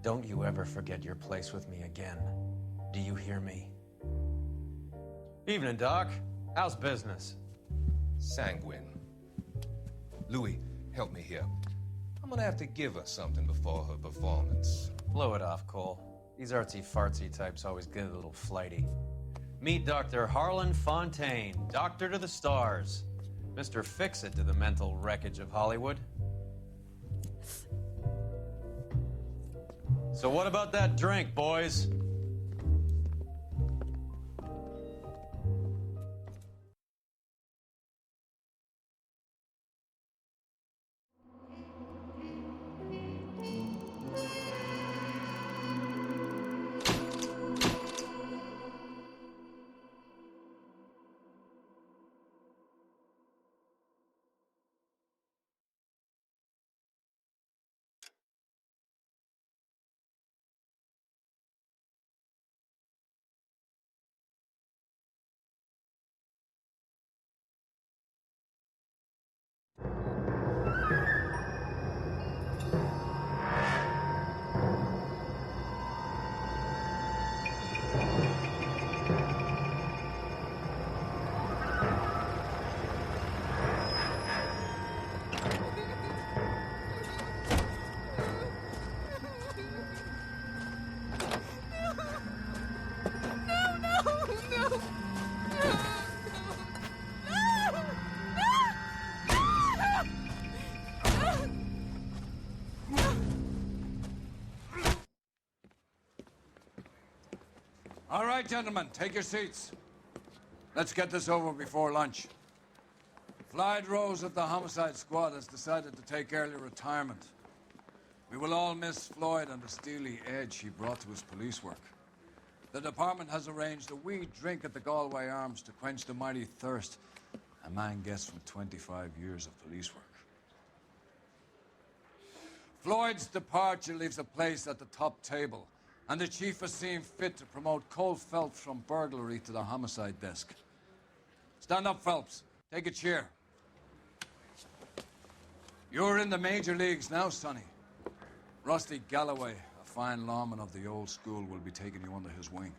Don't you ever forget your place with me again. Do you hear me? Evening, Doc. How's business? Sanguine. Louis, help me here. I'm gonna have to give her something before her performance. Blow it off, Cole. These artsy-fartsy types always get a little flighty. Meet Dr. Harlan Fontaine, doctor to the stars. Mr. Fix-It to the mental wreckage of Hollywood. So what about that drink, boys? right, gentlemen, take your seats. Let's get this over before lunch. Clyde Rose of the Homicide Squad has decided to take early retirement. We will all miss Floyd and the steely edge he brought to his police work. The department has arranged a wee drink at the Galway Arms to quench the mighty thirst a man gets from 25 years of police work. Floyd's departure leaves a place at the top table, and the chief has seen fit to promote Cole Phelps from burglary to the homicide desk. Stand up, Phelps. Take a chair. You're in the major leagues now, Sonny. Rusty Galloway, a fine lawman of the old school, will be taking you under his wing.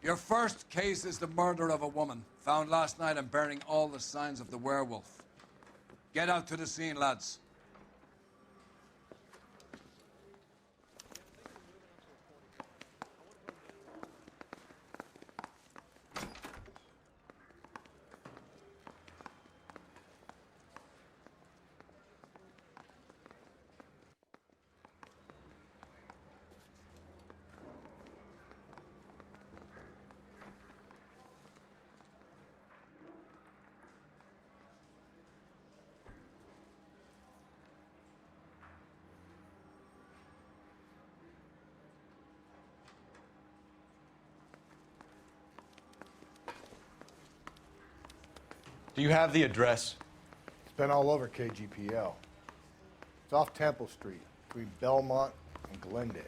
Your first case is the murder of a woman, found last night and bearing all the signs of the werewolf. Get out to the scene, lads. Do you have the address? It's been all over KGPL. It's off Temple Street, between Belmont and Glendale.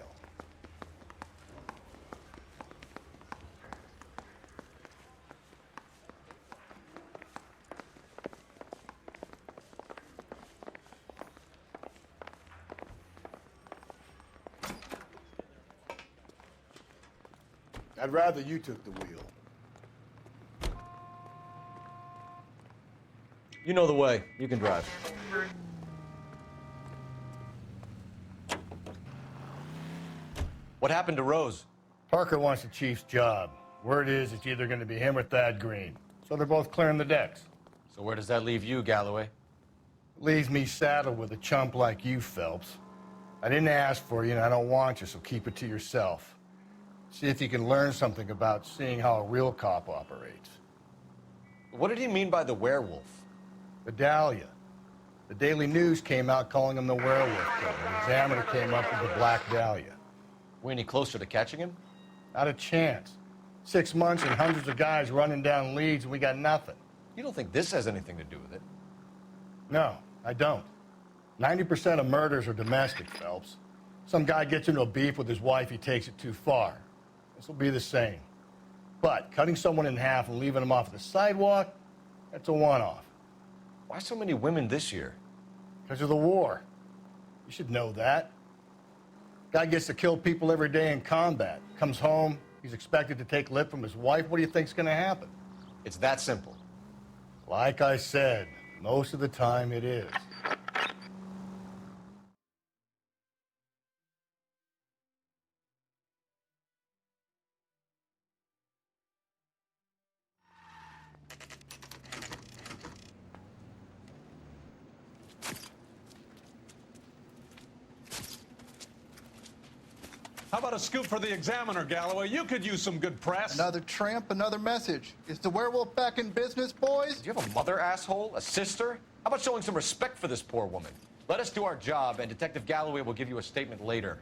I'd rather you took the wheel. You know the way. You can drive. What happened to Rose? Parker wants the chief's job. Word is it's either going to be him or Thad Green. So they're both clearing the decks. So where does that leave you, Galloway? Leaves me saddled with a chump like you, Phelps. I didn't ask for you, and I don't want you, so keep it to yourself. See if you can learn something about seeing how a real cop operates. What did he mean by the werewolf? The Dahlia. The Daily News came out calling him the werewolf killer. The Examiner came up with the Black Dahlia. We any closer to catching him? Not a chance. 6 months and hundreds of guys running down leads, and we got nothing. You don't think this has anything to do with it? No, I don't. 90% of murders are domestic, Phelps. Some guy gets into a beef with his wife, he takes it too far. This will be the same. But cutting someone in half and leaving them off the sidewalk, that's a one-off. Why so many women this year? Because of the war. You should know that. Guy gets to kill people every day in combat. Comes home, he's expected to take lip from his wife. What do you think's going to happen? It's that simple. Like I said, most of the time it is. How about a scoop for the Examiner, Galloway? You could use some good press. Another tramp, another message. Is the werewolf back in business, boys? Do you have a mother, asshole? A sister? How about showing some respect for this poor woman? Let us do our job, and Detective Galloway will give you a statement later.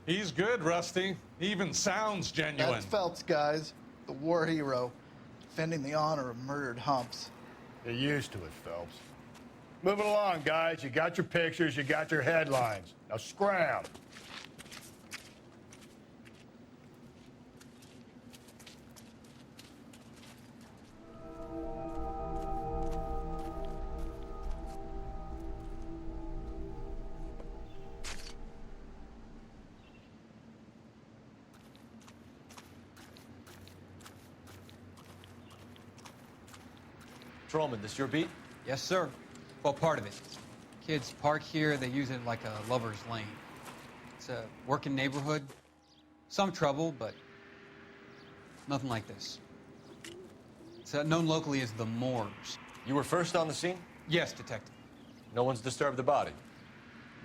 He's good, Rusty. He even sounds genuine. That's Phelps, guys. The war hero. Defending the honor of murdered humps. Get used to it, Phelps. Move it along, guys. You got your pictures, you got your headlines. Now scram. Trollman, this your beat? Yes, sir. Well, part of it. Kids park here, they use it like a lover's lane. It's a working neighborhood. Some trouble, but nothing like this. It's known locally as the Moors. You were first on the scene? Yes, Detective. No one's disturbed the body?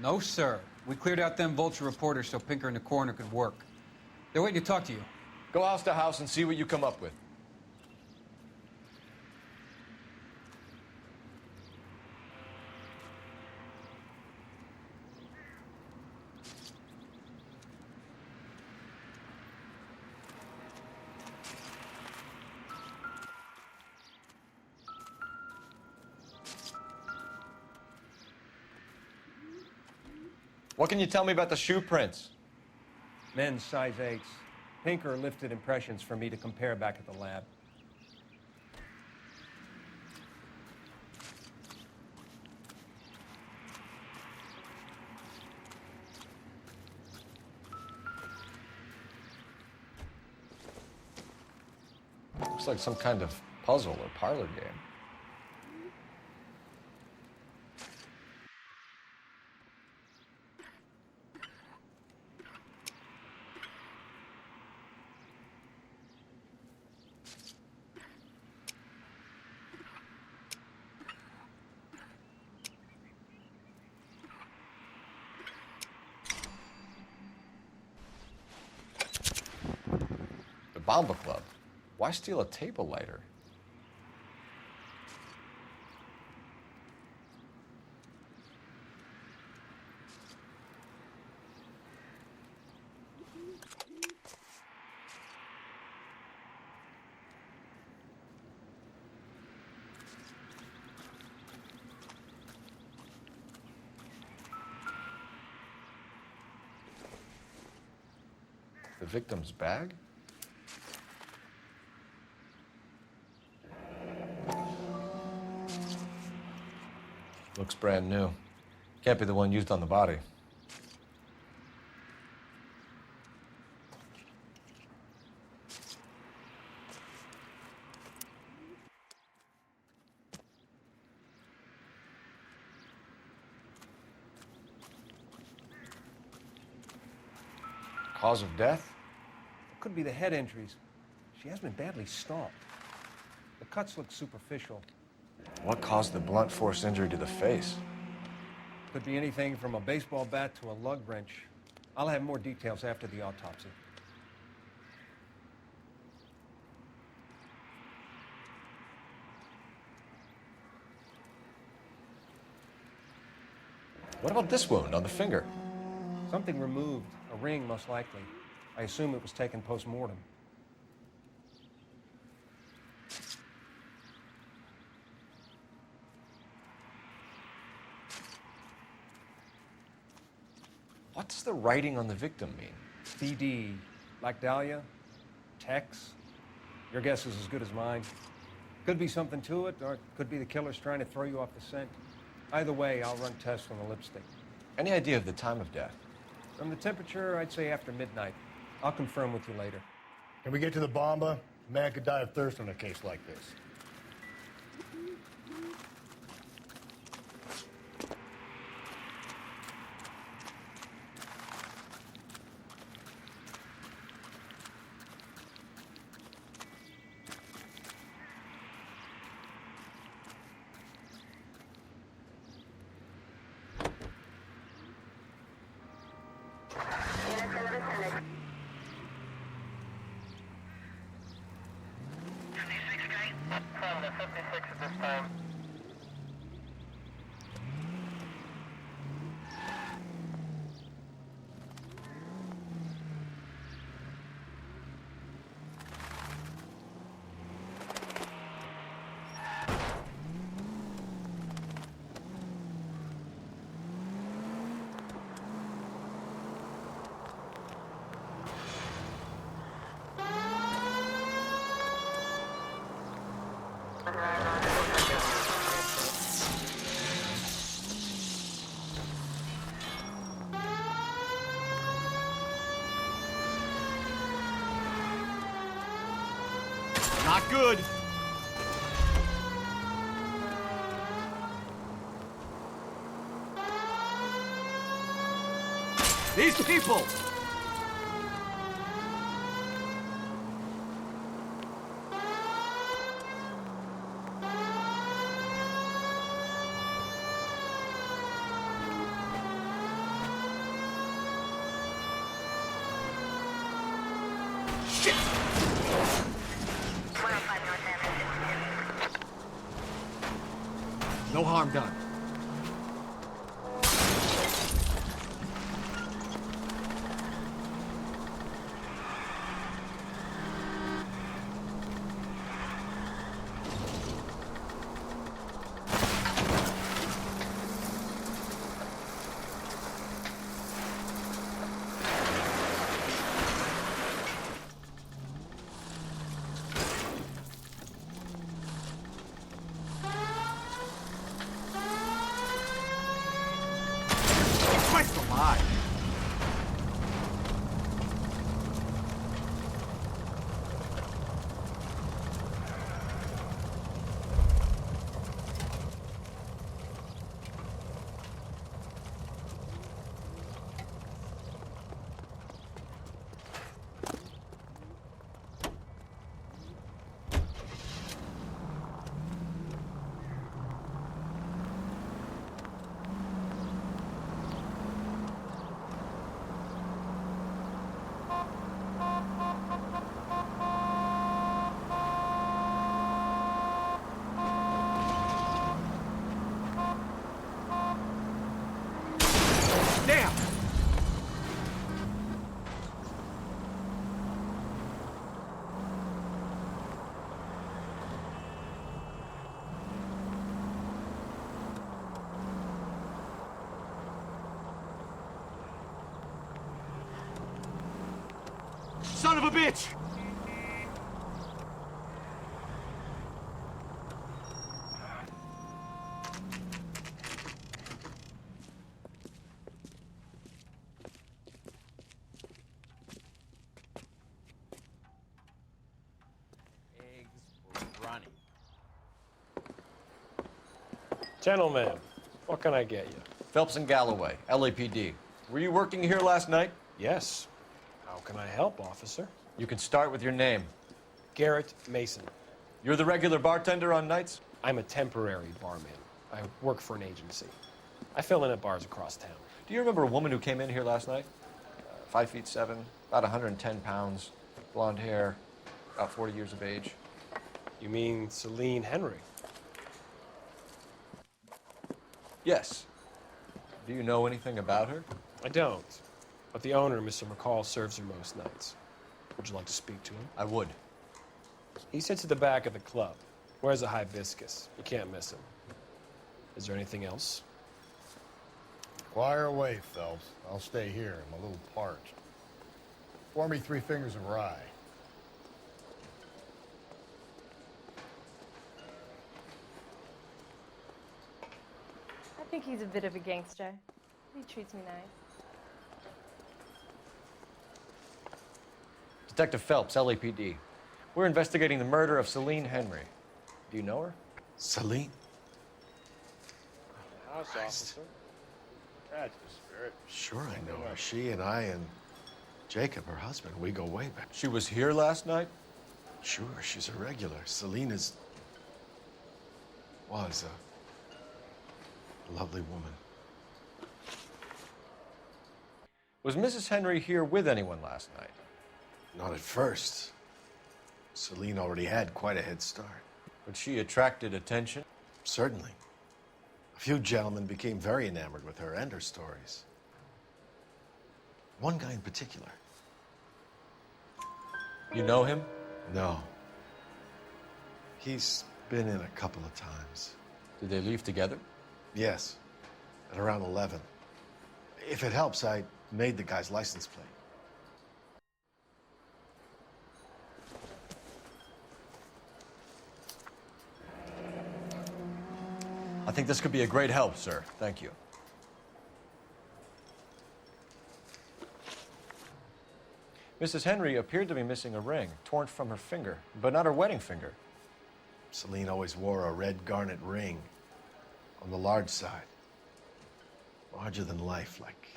No, sir. We cleared out them vulture reporters so Pinker and the coroner could work. They're waiting to talk to you. Go house to house and see what you come up with. What can you tell me about the shoe prints? Men's size 8s. Pinker lifted impressions for me to compare back at the lab. Looks like some kind of puzzle or parlor game. The Bomba Club. Why steal a table lighter? The victim's bag? Looks brand new. Can't be the one used on the body. Cause of death? It could be the head injuries. She has been badly stomped. The cuts look superficial. What caused the blunt force injury to the face? Could be anything from a baseball bat to a lug wrench. I'll have more details after the autopsy. What about this wound on the finger? Something removed, a ring most likely. I assume it was taken post-mortem. What does the writing on the victim mean? DD, like Dahlia, Tex. Your guess is as good as mine. Could be something to it, or it could be the killer's trying to throw you off the scent. Either way, I'll run tests on the lipstick. Any idea of the time of death? From the temperature, I'd say after midnight. I'll confirm with you later. Can we get to the Bomba? A man could die of thirst on a case like this. Not good. These people! Shit! No harm done. Christ alive! Damn! Son of a bitch! Running. Gentlemen, what can I get you? Phelps and Galloway, LAPD. Were you working here last night? Yes. How can I help, officer? You can start with your name. Garrett Mason. You're the regular bartender on nights? I'm a temporary barman. I work for an agency. I fill in at bars across town. Do you remember a woman who came in here last night? 5'7", about 110 pounds, blonde hair, about 40 years of age. You mean Celine Henry? Yes. Do you know anything about her? I don't. But the owner, Mr. McCall, serves her most nights. Would you like to speak to him? I would. He sits at the back of the club. Wears a hibiscus. You can't miss him. Is there anything else? Inquire away, Phelps. I'll stay here. I'm a little parched. Pour me 3 fingers of rye. I think he's a bit of a gangster. He treats me nice. Detective Phelps, LAPD. We're investigating the murder of Celine Henry. Do you know her? Celine? House officer. That's the spirit. Sure I know her. She and I and Jacob, her husband, we go way back. She was here last night? Sure, she's a regular. Celine was a lovely woman. Was Mrs. Henry here with anyone last night? Not at first. Celine already had quite a head start. But she attracted attention? Certainly. A few gentlemen became very enamored with her and her stories. One guy in particular. You know him? No. He's been in a couple of times. Did they leave together? Yes. At around 11. If it helps, I made the guy's license plate. I think this could be a great help, sir. Thank you. Mrs. Henry appeared to be missing a ring, torn from her finger, but not her wedding finger. Celine always wore a red garnet ring on the large side. Larger than life, like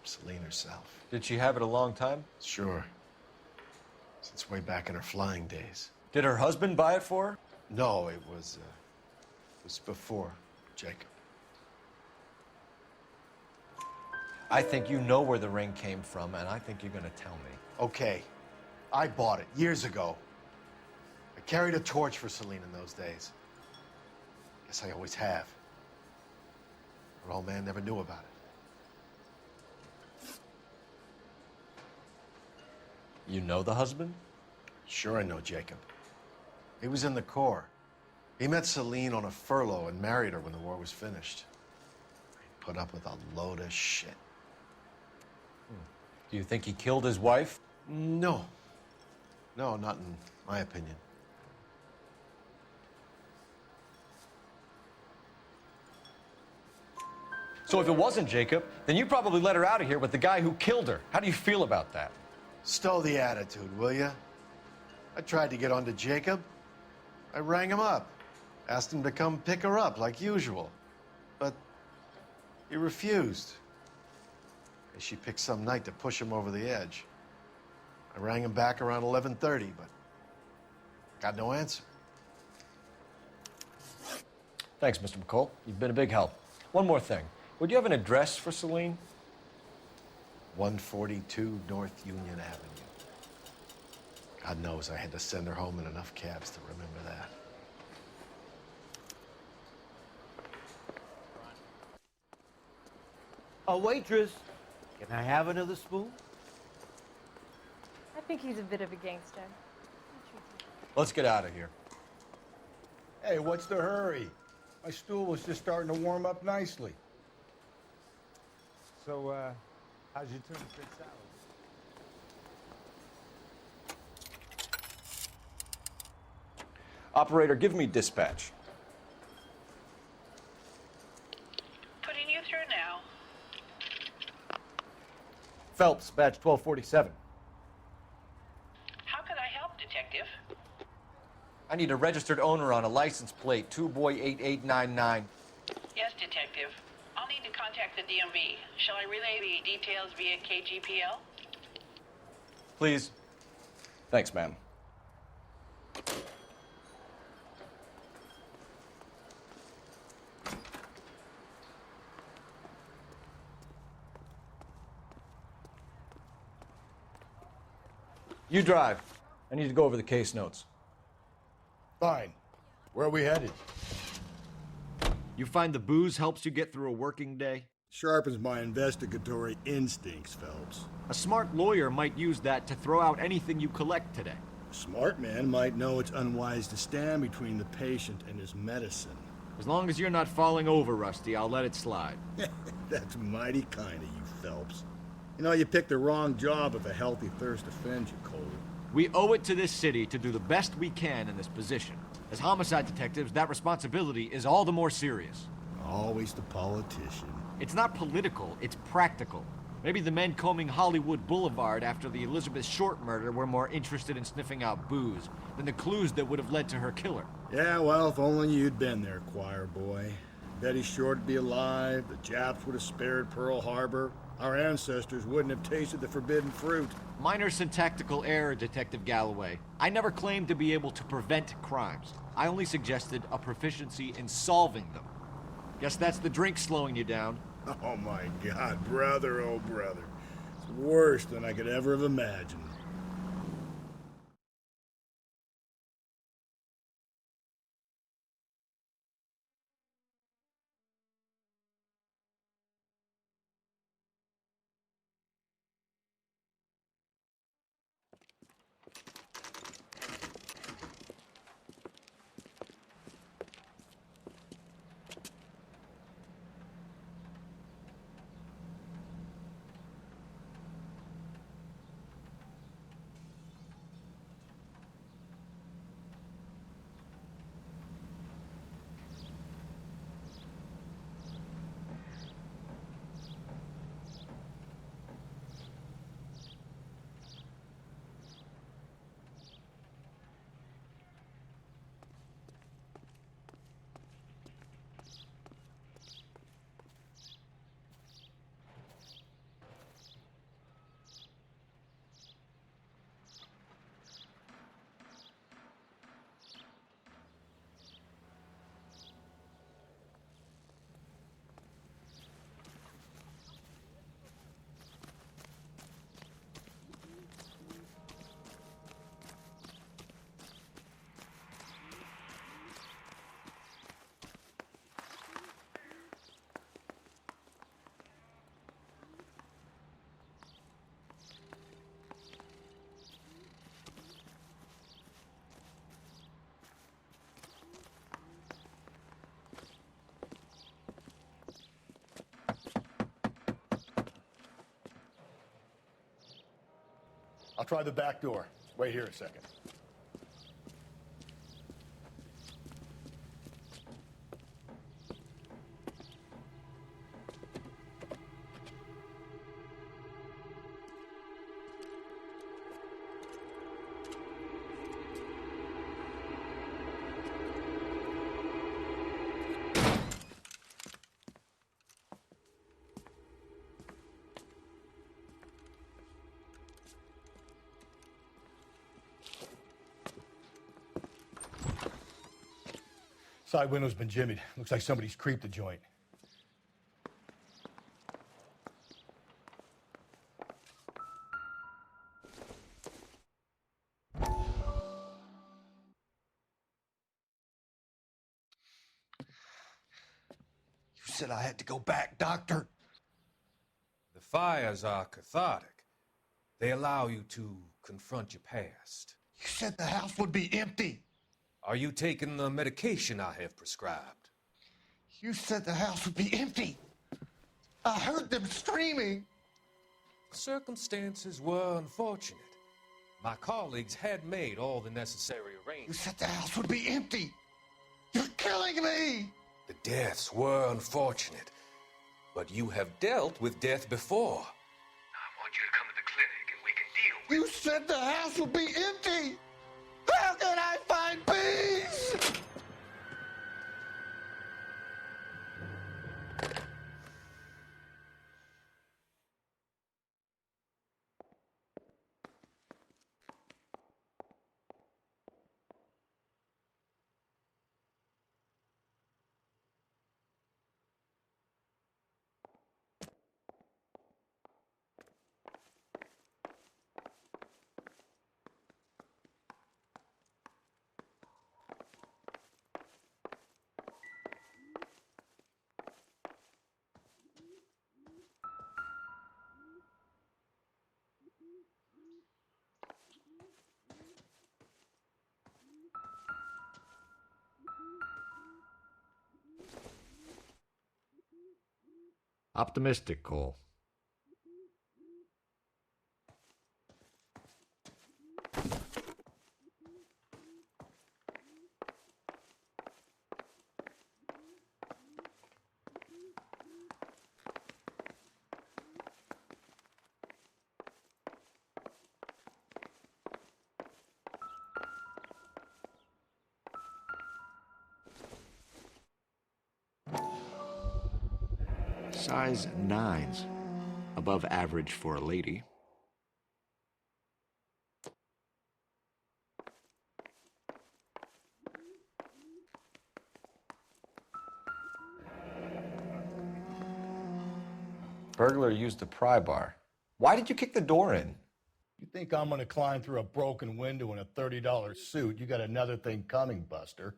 Celine herself. Did she have it a long time? Sure. Since way back in her flying days. Did her husband buy it for her? No, it was before Jacob. I think you know where the ring came from, and I think you're going to tell me. Okay. I bought it years ago. I carried a torch for Celine in those days. Guess I always have. Her old man never knew about it. You know the husband? Sure I know Jacob. He was in the Corps. He met Celine on a furlough and married her when the war was finished. He put up with a load of shit. Do you think he killed his wife? No. No, not in my opinion. So if it wasn't Jacob, then you probably let her out of here with the guy who killed her. How do you feel about that? Stow the attitude, will ya? I tried to get onto Jacob. I rang him up. Asked him to come pick her up, like usual. But he refused. She picked some night to push him over the edge. I rang him back around 11:30, but got no answer. Thanks, Mr. McCall. You've been a big help. One more thing. Would you have an address for Celine? 142 North Union Avenue. God knows I had to send her home in enough cabs to remember that. A waitress. Can I have another spoon? I think he's a bit of a gangster. Let's get out of here. Hey, what's the hurry? My stool was just starting to warm up nicely. So, how's your tuna fish salad? Operator, give me dispatch. Putting you through now. Phelps, badge 1247. How can I help, Detective? I need a registered owner on a license plate, 2boy8899. Yes, Detective. I'll need to contact the DMV. Shall I relay the details via KGPL? Please. Thanks, ma'am. You drive. I need to go over the case notes. Fine. Where are we headed? You find the booze helps you get through a working day? Sharpens my investigatory instincts, Phelps. A smart lawyer might use that to throw out anything you collect today. A smart man might know it's unwise to stand between the patient and his medicine. As long as you're not falling over, Rusty, I'll let it slide. That's mighty kind of you, Phelps. You know, you picked the wrong job if a healthy thirst offends you, Cole. We owe it to this city to do the best we can in this position. As homicide detectives, that responsibility is all the more serious. Always the politician. It's not political, it's practical. Maybe the men combing Hollywood Boulevard after the Elizabeth Short murder were more interested in sniffing out booze than the clues that would have led to her killer. Yeah, well, if only you'd been there, choir boy. Betty Short would be alive, the Japs would have spared Pearl Harbor, our ancestors wouldn't have tasted the forbidden fruit. Minor syntactical error, Detective Galloway. I never claimed to be able to prevent crimes. I only suggested a proficiency in solving them. Guess that's the drink slowing you down. Oh my God, brother, oh brother. It's worse than I could ever have imagined. I'll try the back door. Wait here a second. Side window's been jimmied. Looks like somebody's creeped the joint. You said I had to go back, Doctor. The fires are cathartic. They allow you to confront your past. You said the house would be empty. Are you taking the medication I have prescribed? You said the house would be empty. I heard them screaming. Circumstances were unfortunate. My colleagues had made all the necessary You arrangements. said the house would be empty. You're killing me. The deaths were unfortunate, but you have dealt with death before. I want you to come to the clinic and we can deal with You said the house would be empty. How can I find peace? Optimistic, Cole. Size 9s. Above average for a lady. Burglar used the pry bar. Why did you kick the door in? You think I'm gonna climb through a broken window in a $30 suit? You got another thing coming, Buster.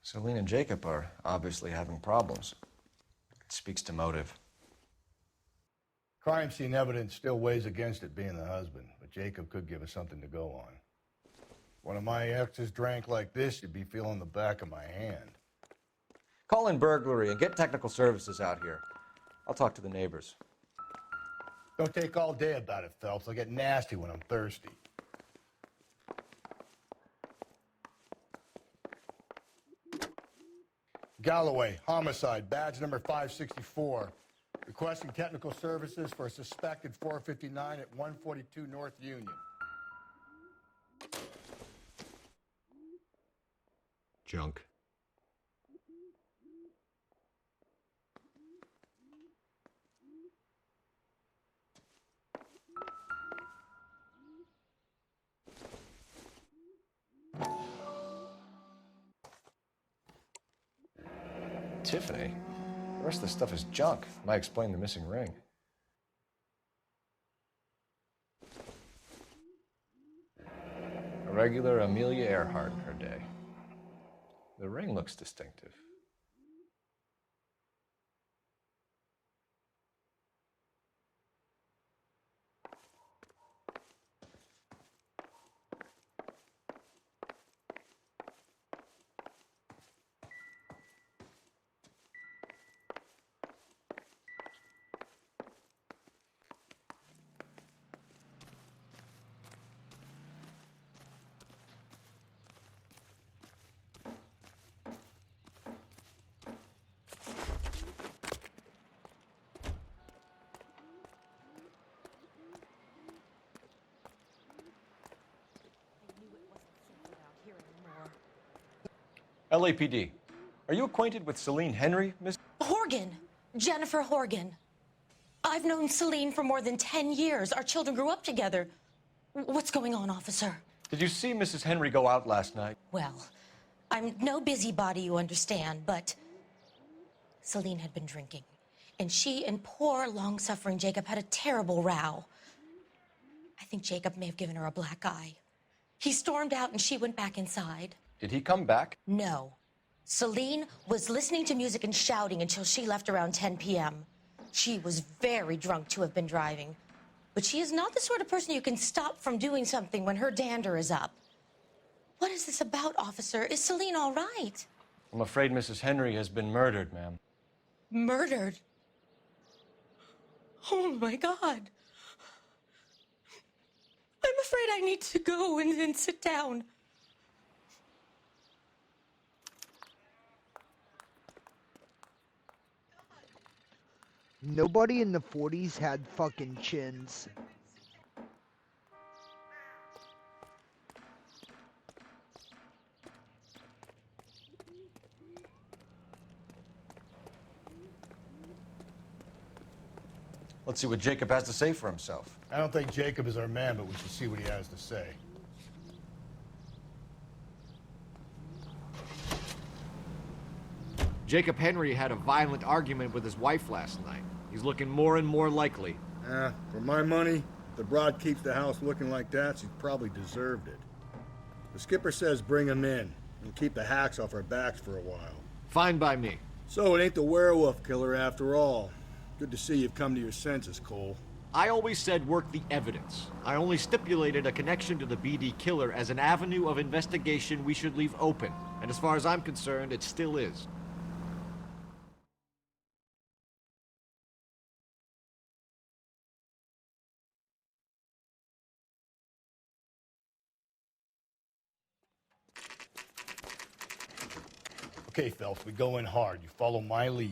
Celine and Jacob are obviously having problems. It speaks to motive. Crime scene evidence still weighs against it being the husband, but Jacob could give us something to go on. One of my exes drank like this, you'd be feeling the back of my hand. Call in burglary and get technical services out here. I'll talk to the neighbors. Don't take all day about it, Phelps. I'll get nasty when I'm thirsty. Galloway, homicide, badge number 564. Requesting technical services for a suspected 459 at 142 North Union. Junk. Tiffany? The rest of the stuff is junk. Might explain the missing ring. A regular Amelia Earhart in her day. The ring looks distinctive. LAPD. Are you acquainted with Celine Henry, Miss? Horgan. Jennifer Horgan. I've known Celine for more than 10 years. Our children grew up together. What's going on, officer? Did you see Mrs. Henry go out last night? Well, I'm no busybody, you understand, but Celine had been drinking. And she and poor, long-suffering Jacob had a terrible row. I think Jacob may have given her a black eye. He stormed out and she went back inside. Did he come back? No. Celine was listening to music and shouting until she left around 10 p.m. She was very drunk to have been driving. But she is not the sort of person you can stop from doing something when her dander is up. What is this about, officer? Is Celine all right? I'm afraid Mrs. Henry has been murdered, ma'am. Murdered? Oh, my God. I'm afraid I need to go and sit down. Nobody in the 40s had fucking chins. Let's see what Jacob has to say for himself. I don't think Jacob is our man, but we should see what he has to say. Jacob Henry had a violent argument with his wife last night. He's looking more and more likely. For my money, if the broad keeps the house looking like that, she's probably deserved it. The skipper says bring him in and keep the hacks off our backs for a while. Fine by me. So it ain't the werewolf killer after all. Good to see you've come to your senses, Cole. I always said work the evidence. I only stipulated a connection to the BD killer as an avenue of investigation we should leave open. And as far as I'm concerned, it still is. Okay, Phelps, we go in hard. You follow my lead.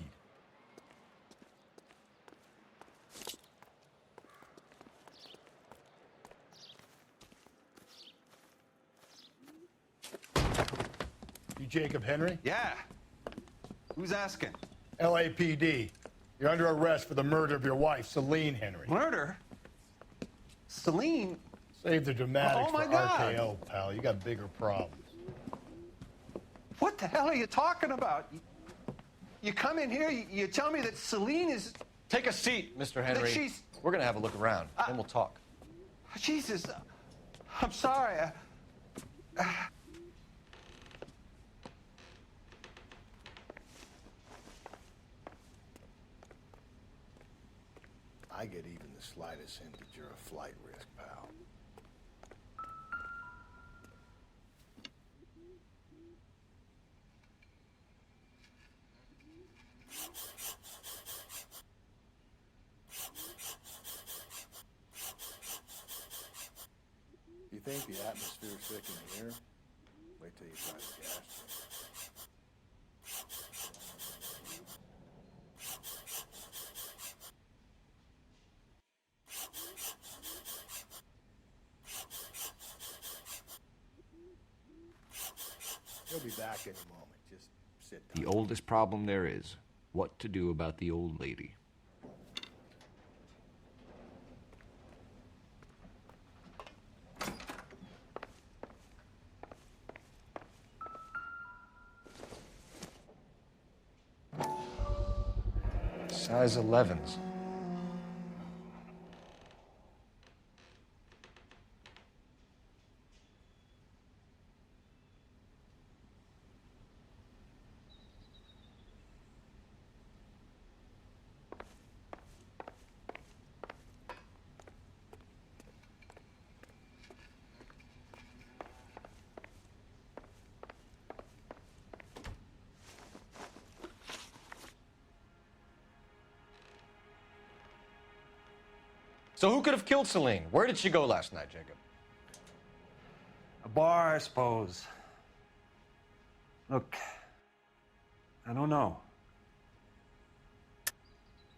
You Jacob Henry? Yeah. Who's asking? LAPD. You're under arrest for the murder of your wife, Celine Henry. Murder? Celine? Save the dramatics Oh, my for God. RKO, pal. You got bigger problems. What the hell are you talking about? You come in here, you tell me that Celine is... Take a seat, Mr. Henry. That she's... We're gonna have a look around, then we'll talk. Jesus, I'm sorry. I get even the slightest hint that you're a flight risk, pal. You think the atmosphere's thick in here? Wait till you try the gas. He'll be back in a moment. Just sit down. The oldest problem there is, what to do about the old lady. Size 11s. So who could have killed Celine? Where did she go last night, Jacob? A bar, I suppose. Look, I don't know.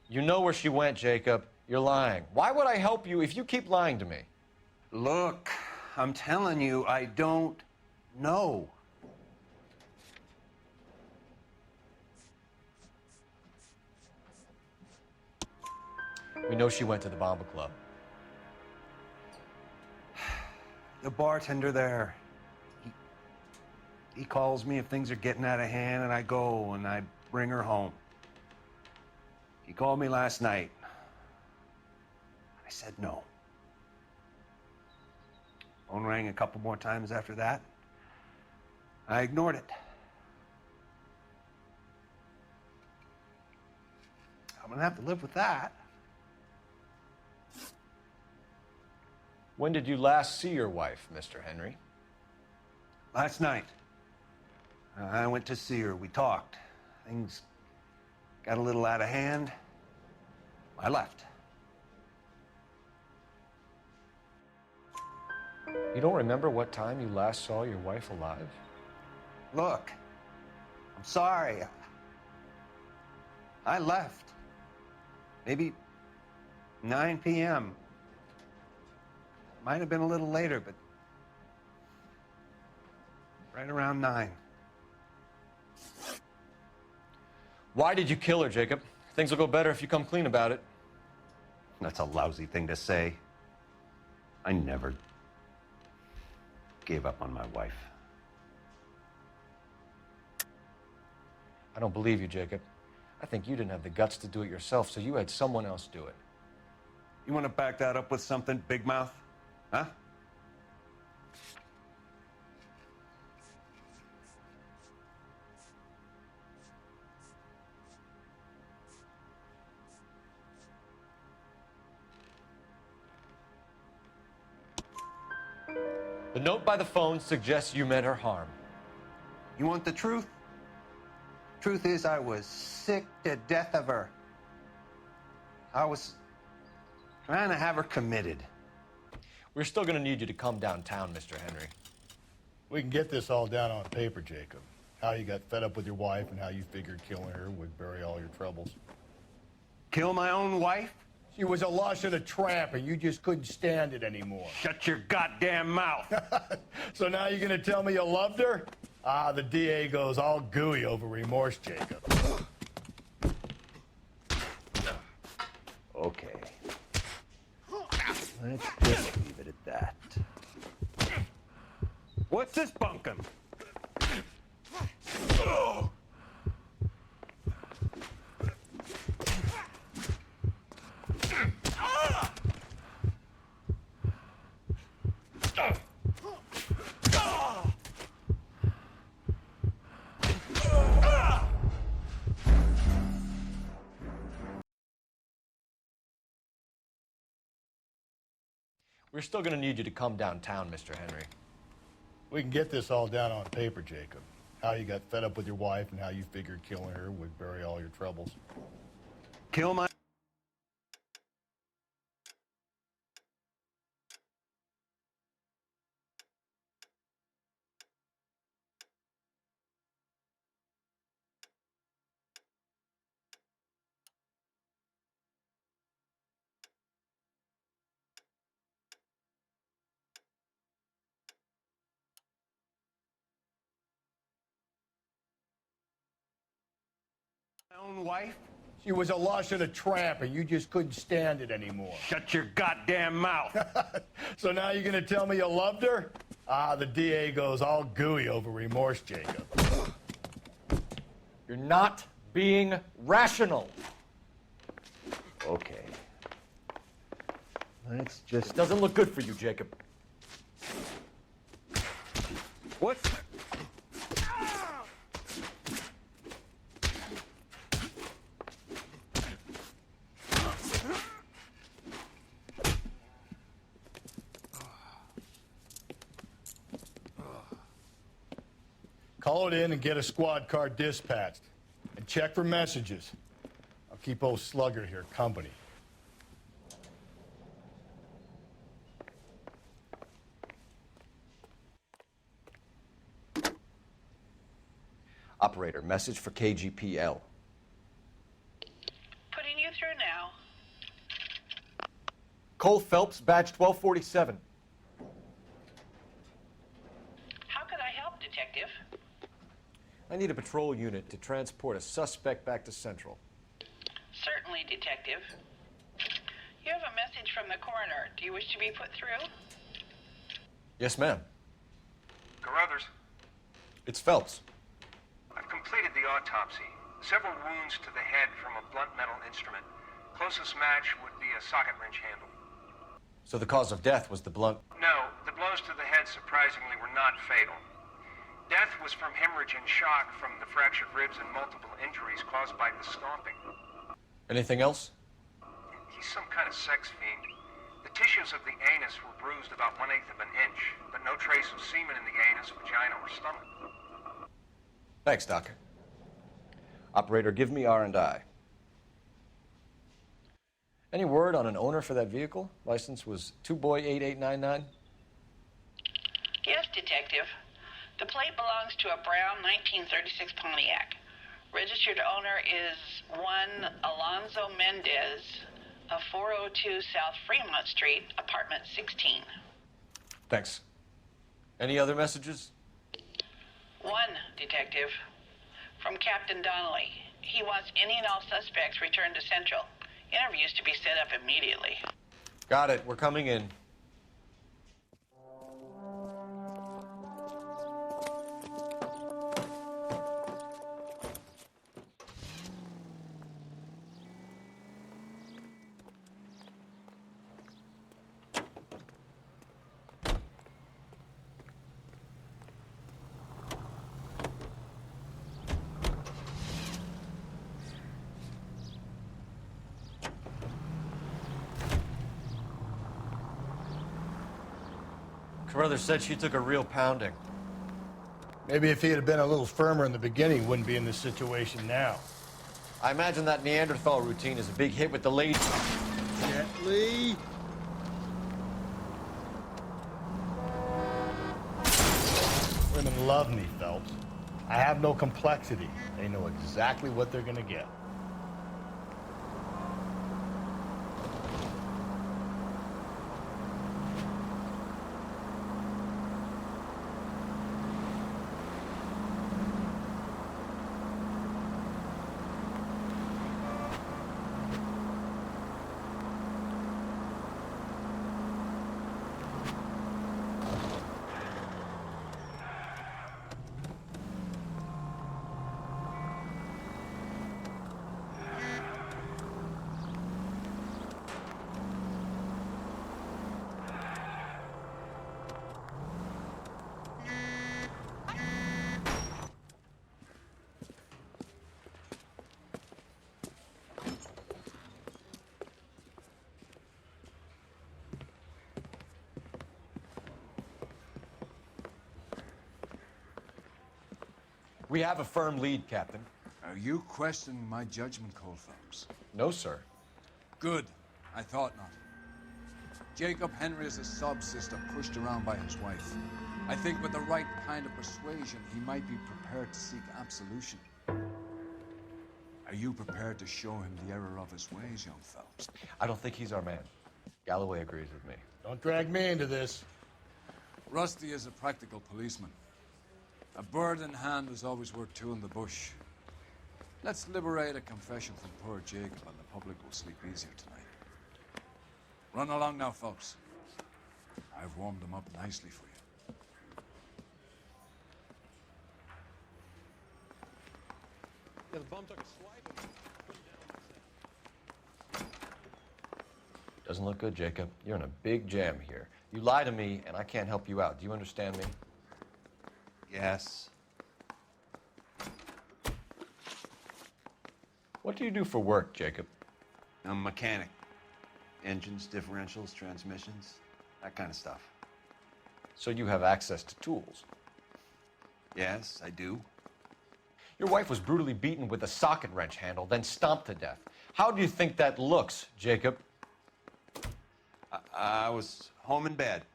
You know where she went, Jacob. You're lying. Why would I help you if you keep lying to me? Look, I'm telling you, I don't know. We know she went to the Bomba Club. The bartender there, he calls me if things are getting out of hand, and I go and I bring her home. He called me last night. I said no. Phone rang a couple more times after that. I ignored it. I'm gonna have to live with that. When did you last see your wife, Mr. Henry? Last night. I went to see her. We talked. Things got a little out of hand. I left. You don't remember what time you last saw your wife alive? Look, I'm sorry. I left. Maybe 9 p.m. Might have been a little later, but right around 9. Why did you kill her, Jacob? Things will go better if you come clean about it. That's a lousy thing to say. I never gave up on my wife. I don't believe you, Jacob. I think you didn't have the guts to do it yourself, so you had someone else do it. You want to back that up with something, Big Mouth? Huh? The note by the phone suggests you meant her harm. You want the truth? Truth is, I was sick to death of her. I was trying to have her committed. We're still going to need you to come downtown, Mr. Henry. We can get this all down on paper, Jacob. How you got fed up with your wife and how you figured killing her would bury all your troubles. Kill my own wife? She was a lush and a tramp, and you just couldn't stand it anymore. Shut your goddamn mouth. So now you're gonna tell me you loved her? Ah, the DA goes all gooey over remorse, Jacob. Okay. Let's just leave it at that. What's this bunkum? We're still going to need you to come downtown, Mr. Henry. We can get this all down on paper, Jacob. How you got fed up with your wife and how you figured killing her would bury all your troubles. Kill my... own wife? She was a lush and a tramp, and you just couldn't stand it anymore. Shut your goddamn mouth. So now you're gonna tell me you loved her? Ah, the DA goes all gooey over remorse, Jacob. You're not being rational. Okay. Let's just... It doesn't look good for you, Jacob. What? Call it in and get a squad car dispatched. And check for messages. I'll keep old Slugger here company. Operator, message for KGPL. Putting you through now. Cole Phelps, badge 1247. How could I help, Detective? I need a patrol unit to transport a suspect back to Central. Certainly, Detective. You have a message from the coroner. Do you wish to be put through? Yes, ma'am. Carruthers, It's Phelps. I've completed the autopsy. Several wounds to the head from a blunt metal instrument. Closest match would be a socket wrench handle. So the cause of death was the blunt... No, the blows to the head surprisingly were not fatal. Death was from hemorrhage and shock from the fractured ribs and multiple injuries caused by the stomping. Anything else? He's some kind of sex fiend. The tissues of the anus were bruised about 1/8 of an inch, but no trace of semen in the anus, vagina, or stomach. Thanks, Doc. Operator, give me R&I. Any word on an owner for that vehicle? License was 2boy8899. Yes, Detective. The plate belongs to a brown 1936 Pontiac. Registered owner is one Alonzo Mendez of 402 South Fremont Street, apartment 16. Thanks. Any other messages? One, Detective. From Captain Donnelly. He wants any and all suspects returned to Central. Interviews to be set up immediately. Got it. We're coming in. Carruthers said she took a real pounding. Maybe if he had been a little firmer in the beginning, he wouldn't be in this situation now. I imagine that Neanderthal routine is a big hit with the ladies. Gently. Women love me, Phelps. I have no complexity. They know exactly what they're gonna get. We have a firm lead, Captain. Are you questioning my judgment call, Phelps? No, sir. Good. I thought not. Jacob Henry is a sub-sister pushed around by his wife. I think with the right kind of persuasion, he might be prepared to seek absolution. Are you prepared to show him the error of his ways, young Phelps? I don't think he's our man. Galloway agrees with me. Don't drag me into this. Rusty is a practical policeman. A bird in hand is always worth two in the bush. Let's liberate a confession from poor Jacob, and the public will sleep easier tonight. Run along now, folks. I've warmed them up nicely for you. Yeah, the bum took a swipe. Doesn't look good, Jacob. You're in a big jam here. You lie to me, and I can't help you out. Do you understand me? Yes. What do you do for work, Jacob? I'm a mechanic. Engines, differentials, transmissions, that kind of stuff. So you have access to tools? Yes, I do. Your wife was brutally beaten with a socket wrench handle, then stomped to death. How do you think that looks, Jacob? I was home in bed.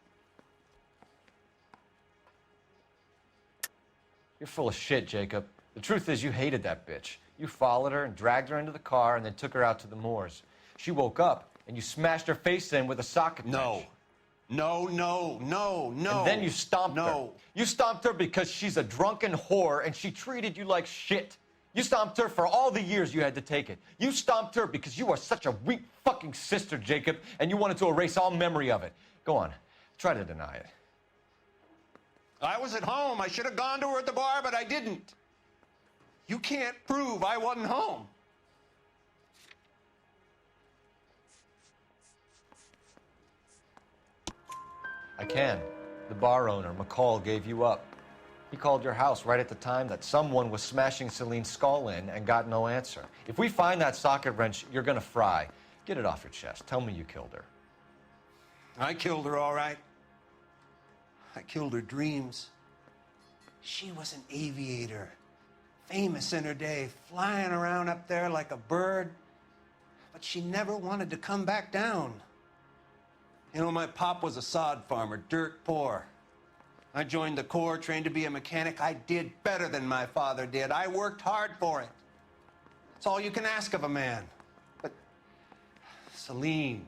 You're full of shit, Jacob. The truth is you hated that bitch. You followed her and dragged her into the car and then took her out to the moors. She woke up and you smashed her face in with a socket wrench. No. And then you stomped her. You stomped her because she's a drunken whore and she treated you like shit. You stomped her for all the years you had to take it. You stomped her because you are such a weak fucking sister, Jacob, and you wanted to erase all memory of it. Go on, try to deny it. I was at home. I should have gone to her at the bar, but I didn't. You can't prove I wasn't home. I can. The bar owner, McCall, gave you up. He called your house right at the time that someone was smashing Celine's skull in and got no answer. If we find that socket wrench, you're gonna fry. Get it off your chest. Tell me you killed her. I killed her, all right. I killed her dreams. She was an aviator, famous in her day, flying around up there like a bird. But she never wanted to come back down. You know, my pop was a sod farmer, dirt poor. I joined the Corps, trained to be a mechanic. I did better than my father did. I worked hard for it. It's all you can ask of a man. But Celine,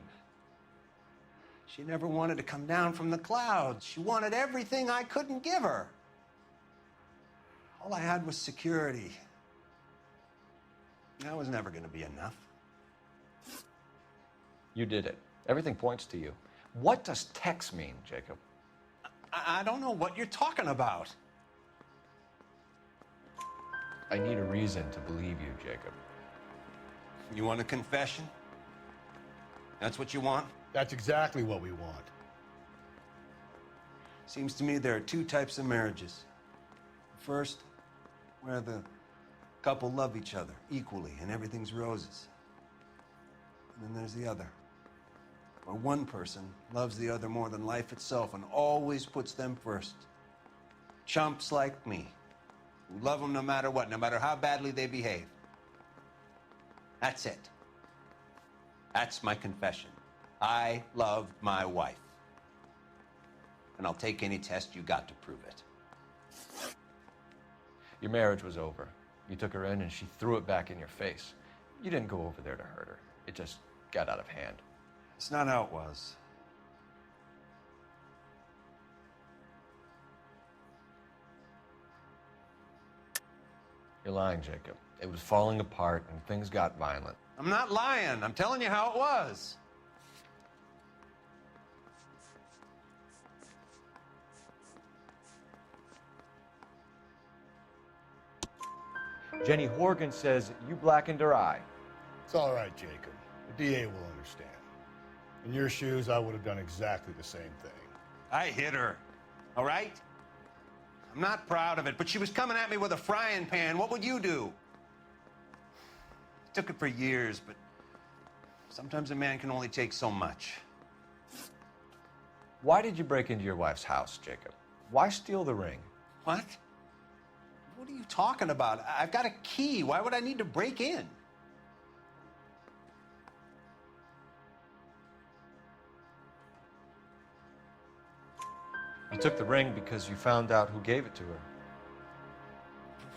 she never wanted to come down from the clouds. She wanted everything I couldn't give her. All I had was security. That was never going to be enough. You did it. Everything points to you. What does Tex mean, Jacob? I don't know what you're talking about. I need a reason to believe you, Jacob. You want a confession? That's what you want? That's exactly what we want. Seems to me there are two types of marriages. First, where the couple love each other equally and everything's roses. And then there's the other, where one person loves the other more than life itself and always puts them first. Chumps like me, who love them no matter what, no matter how badly they behave. That's it. That's my confession. I loved my wife. And I'll take any test you got to prove it. Your marriage was over. You took her in and she threw it back in your face. You didn't go over there to hurt her. It just got out of hand. It's not how it was. You're lying, Jacob. It was falling apart and things got violent. I'm not lying. I'm telling you how it was. Jenny Horgan says you blackened her eye. It's all right, Jacob. The DA will understand. In your shoes, I would have done exactly the same thing. I hit her, all right? I'm not proud of it, but she was coming at me with a frying pan. What would you do? Took it for years, but sometimes a man can only take so much. Why did you break into your wife's house, Jacob? Why steal the ring? What? What are you talking about? I've got a key. Why would I need to break in? You took the ring because you found out who gave it to her.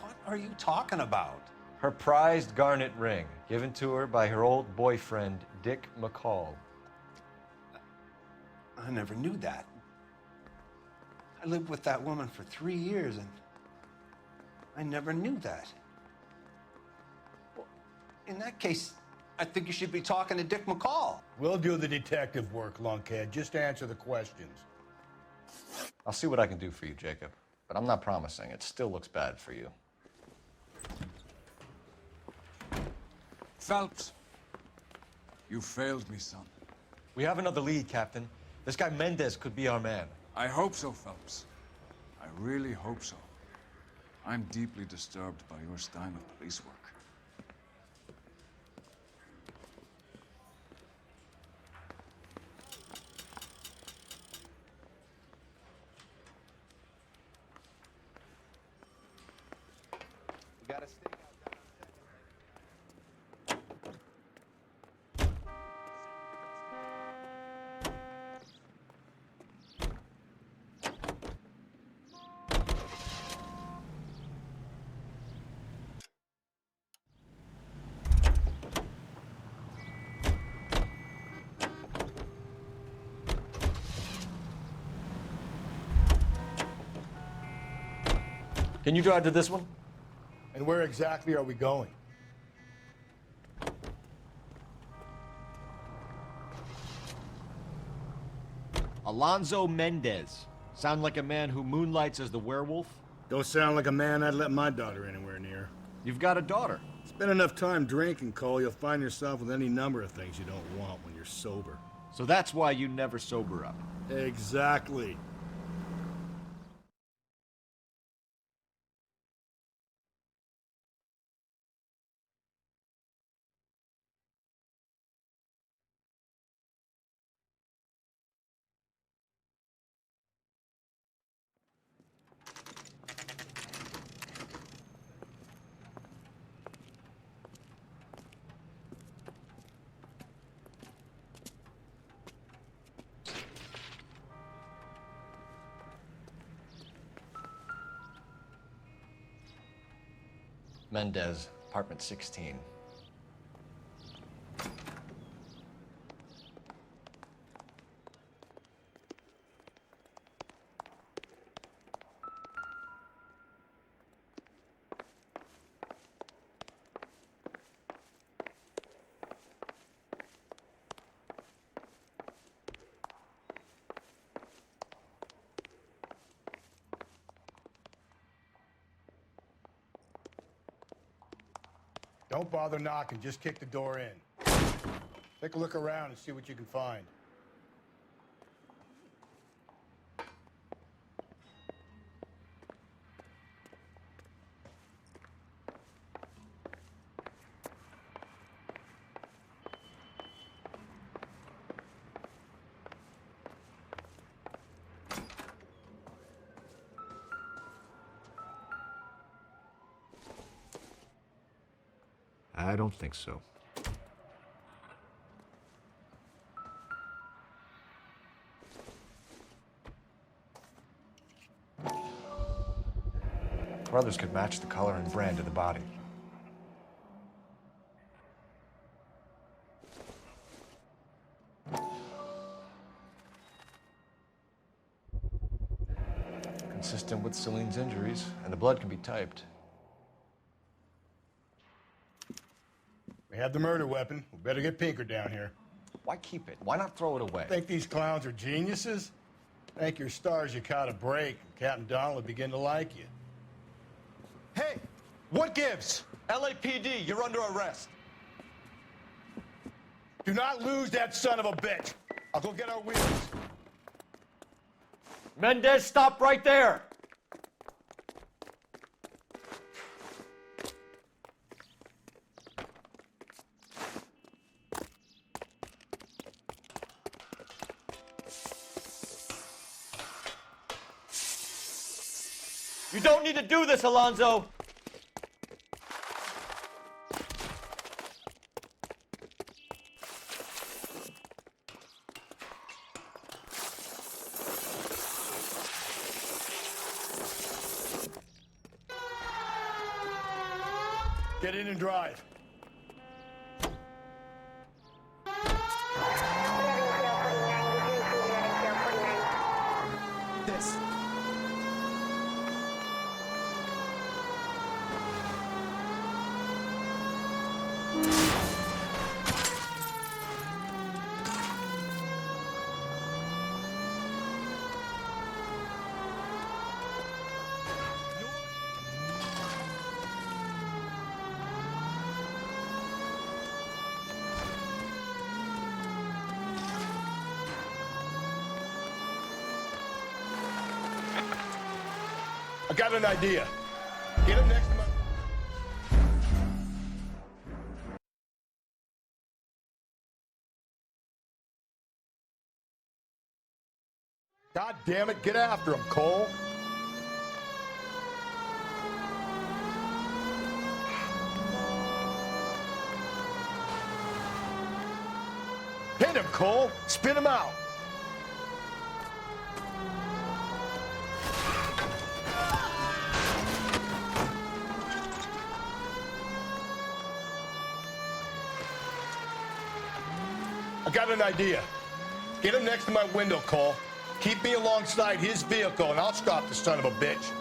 What are you talking about? Her prized garnet ring, given to her by her old boyfriend, Dick McCall. I never knew that. I lived with that woman for 3 years, and I never knew that. Well, in that case, I think you should be talking to Dick McCall. We'll do the detective work, lunkhead. Just answer the questions. I'll see what I can do for you, Jacob. But I'm not promising. It still looks bad for you. Phelps, you failed me, son. We have another lead, Captain. This guy Mendez could be our man. I hope so, Phelps. I really hope so. I'm deeply disturbed by your style of police work. You gotta stay out. Can you drive to this one? And where exactly are we going? Alonzo Mendez. Sound like a man who moonlights as the werewolf? Don't sound like a man I'd let my daughter anywhere near. You've got a daughter. Spend enough time drinking, Cole, you'll find yourself with any number of things you don't want when you're sober. So that's why you never sober up. Exactly. Mendez, apartment 16. Don't bother knocking, just kick the door in. Take a look around and see what you can find. I don't think so. Brothers could match the color and brand of the body. Consistent with Celine's injuries, and the blood can be typed. We have the murder weapon. We better get Pinker down here. Why keep it? Why not throw it away? Think these clowns are geniuses? Thank your stars you caught a break. Captain Donald will begin to like you. Hey, what gives? LAPD, you're under arrest. Do not lose that son of a bitch. I'll go get our wheels. Mendez, stop right there! You don't need to do this, Alonzo! Get in and drive. This. I got an idea. Get him next to my... God damn it, get after him, Cole. Hit him, Cole. Spin him out. I got an idea. Get him next to my window, Cole. Keep me alongside his vehicle, and I'll stop the son of a bitch.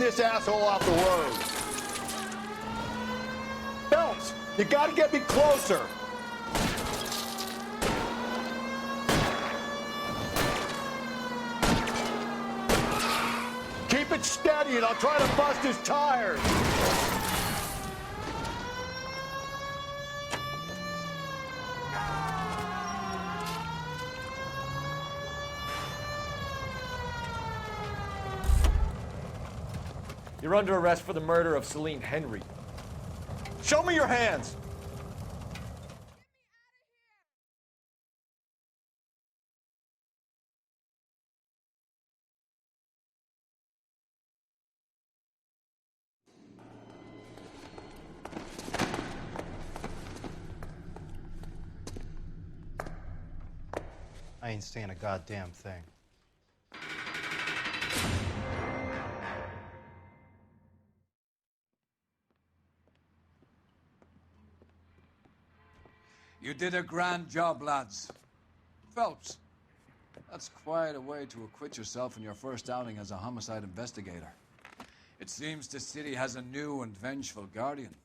this asshole off the road. Phelps, you gotta get me closer. Keep it steady and I'll try to bust his tires. You're under arrest for the murder of Celine Henry. Show me your hands! I ain't saying a goddamn thing. You did a grand job, lads. Phelps, that's quite a way to acquit yourself in your first outing as a homicide investigator. It seems the city has a new and vengeful guardian.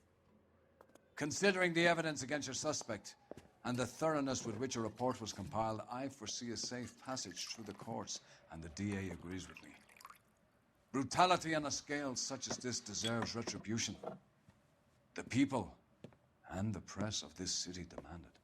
Considering the evidence against your suspect and the thoroughness with which a report was compiled, I foresee a safe passage through the courts, and the DA agrees with me. Brutality on a scale such as this deserves retribution. The people and the press of this city demand it.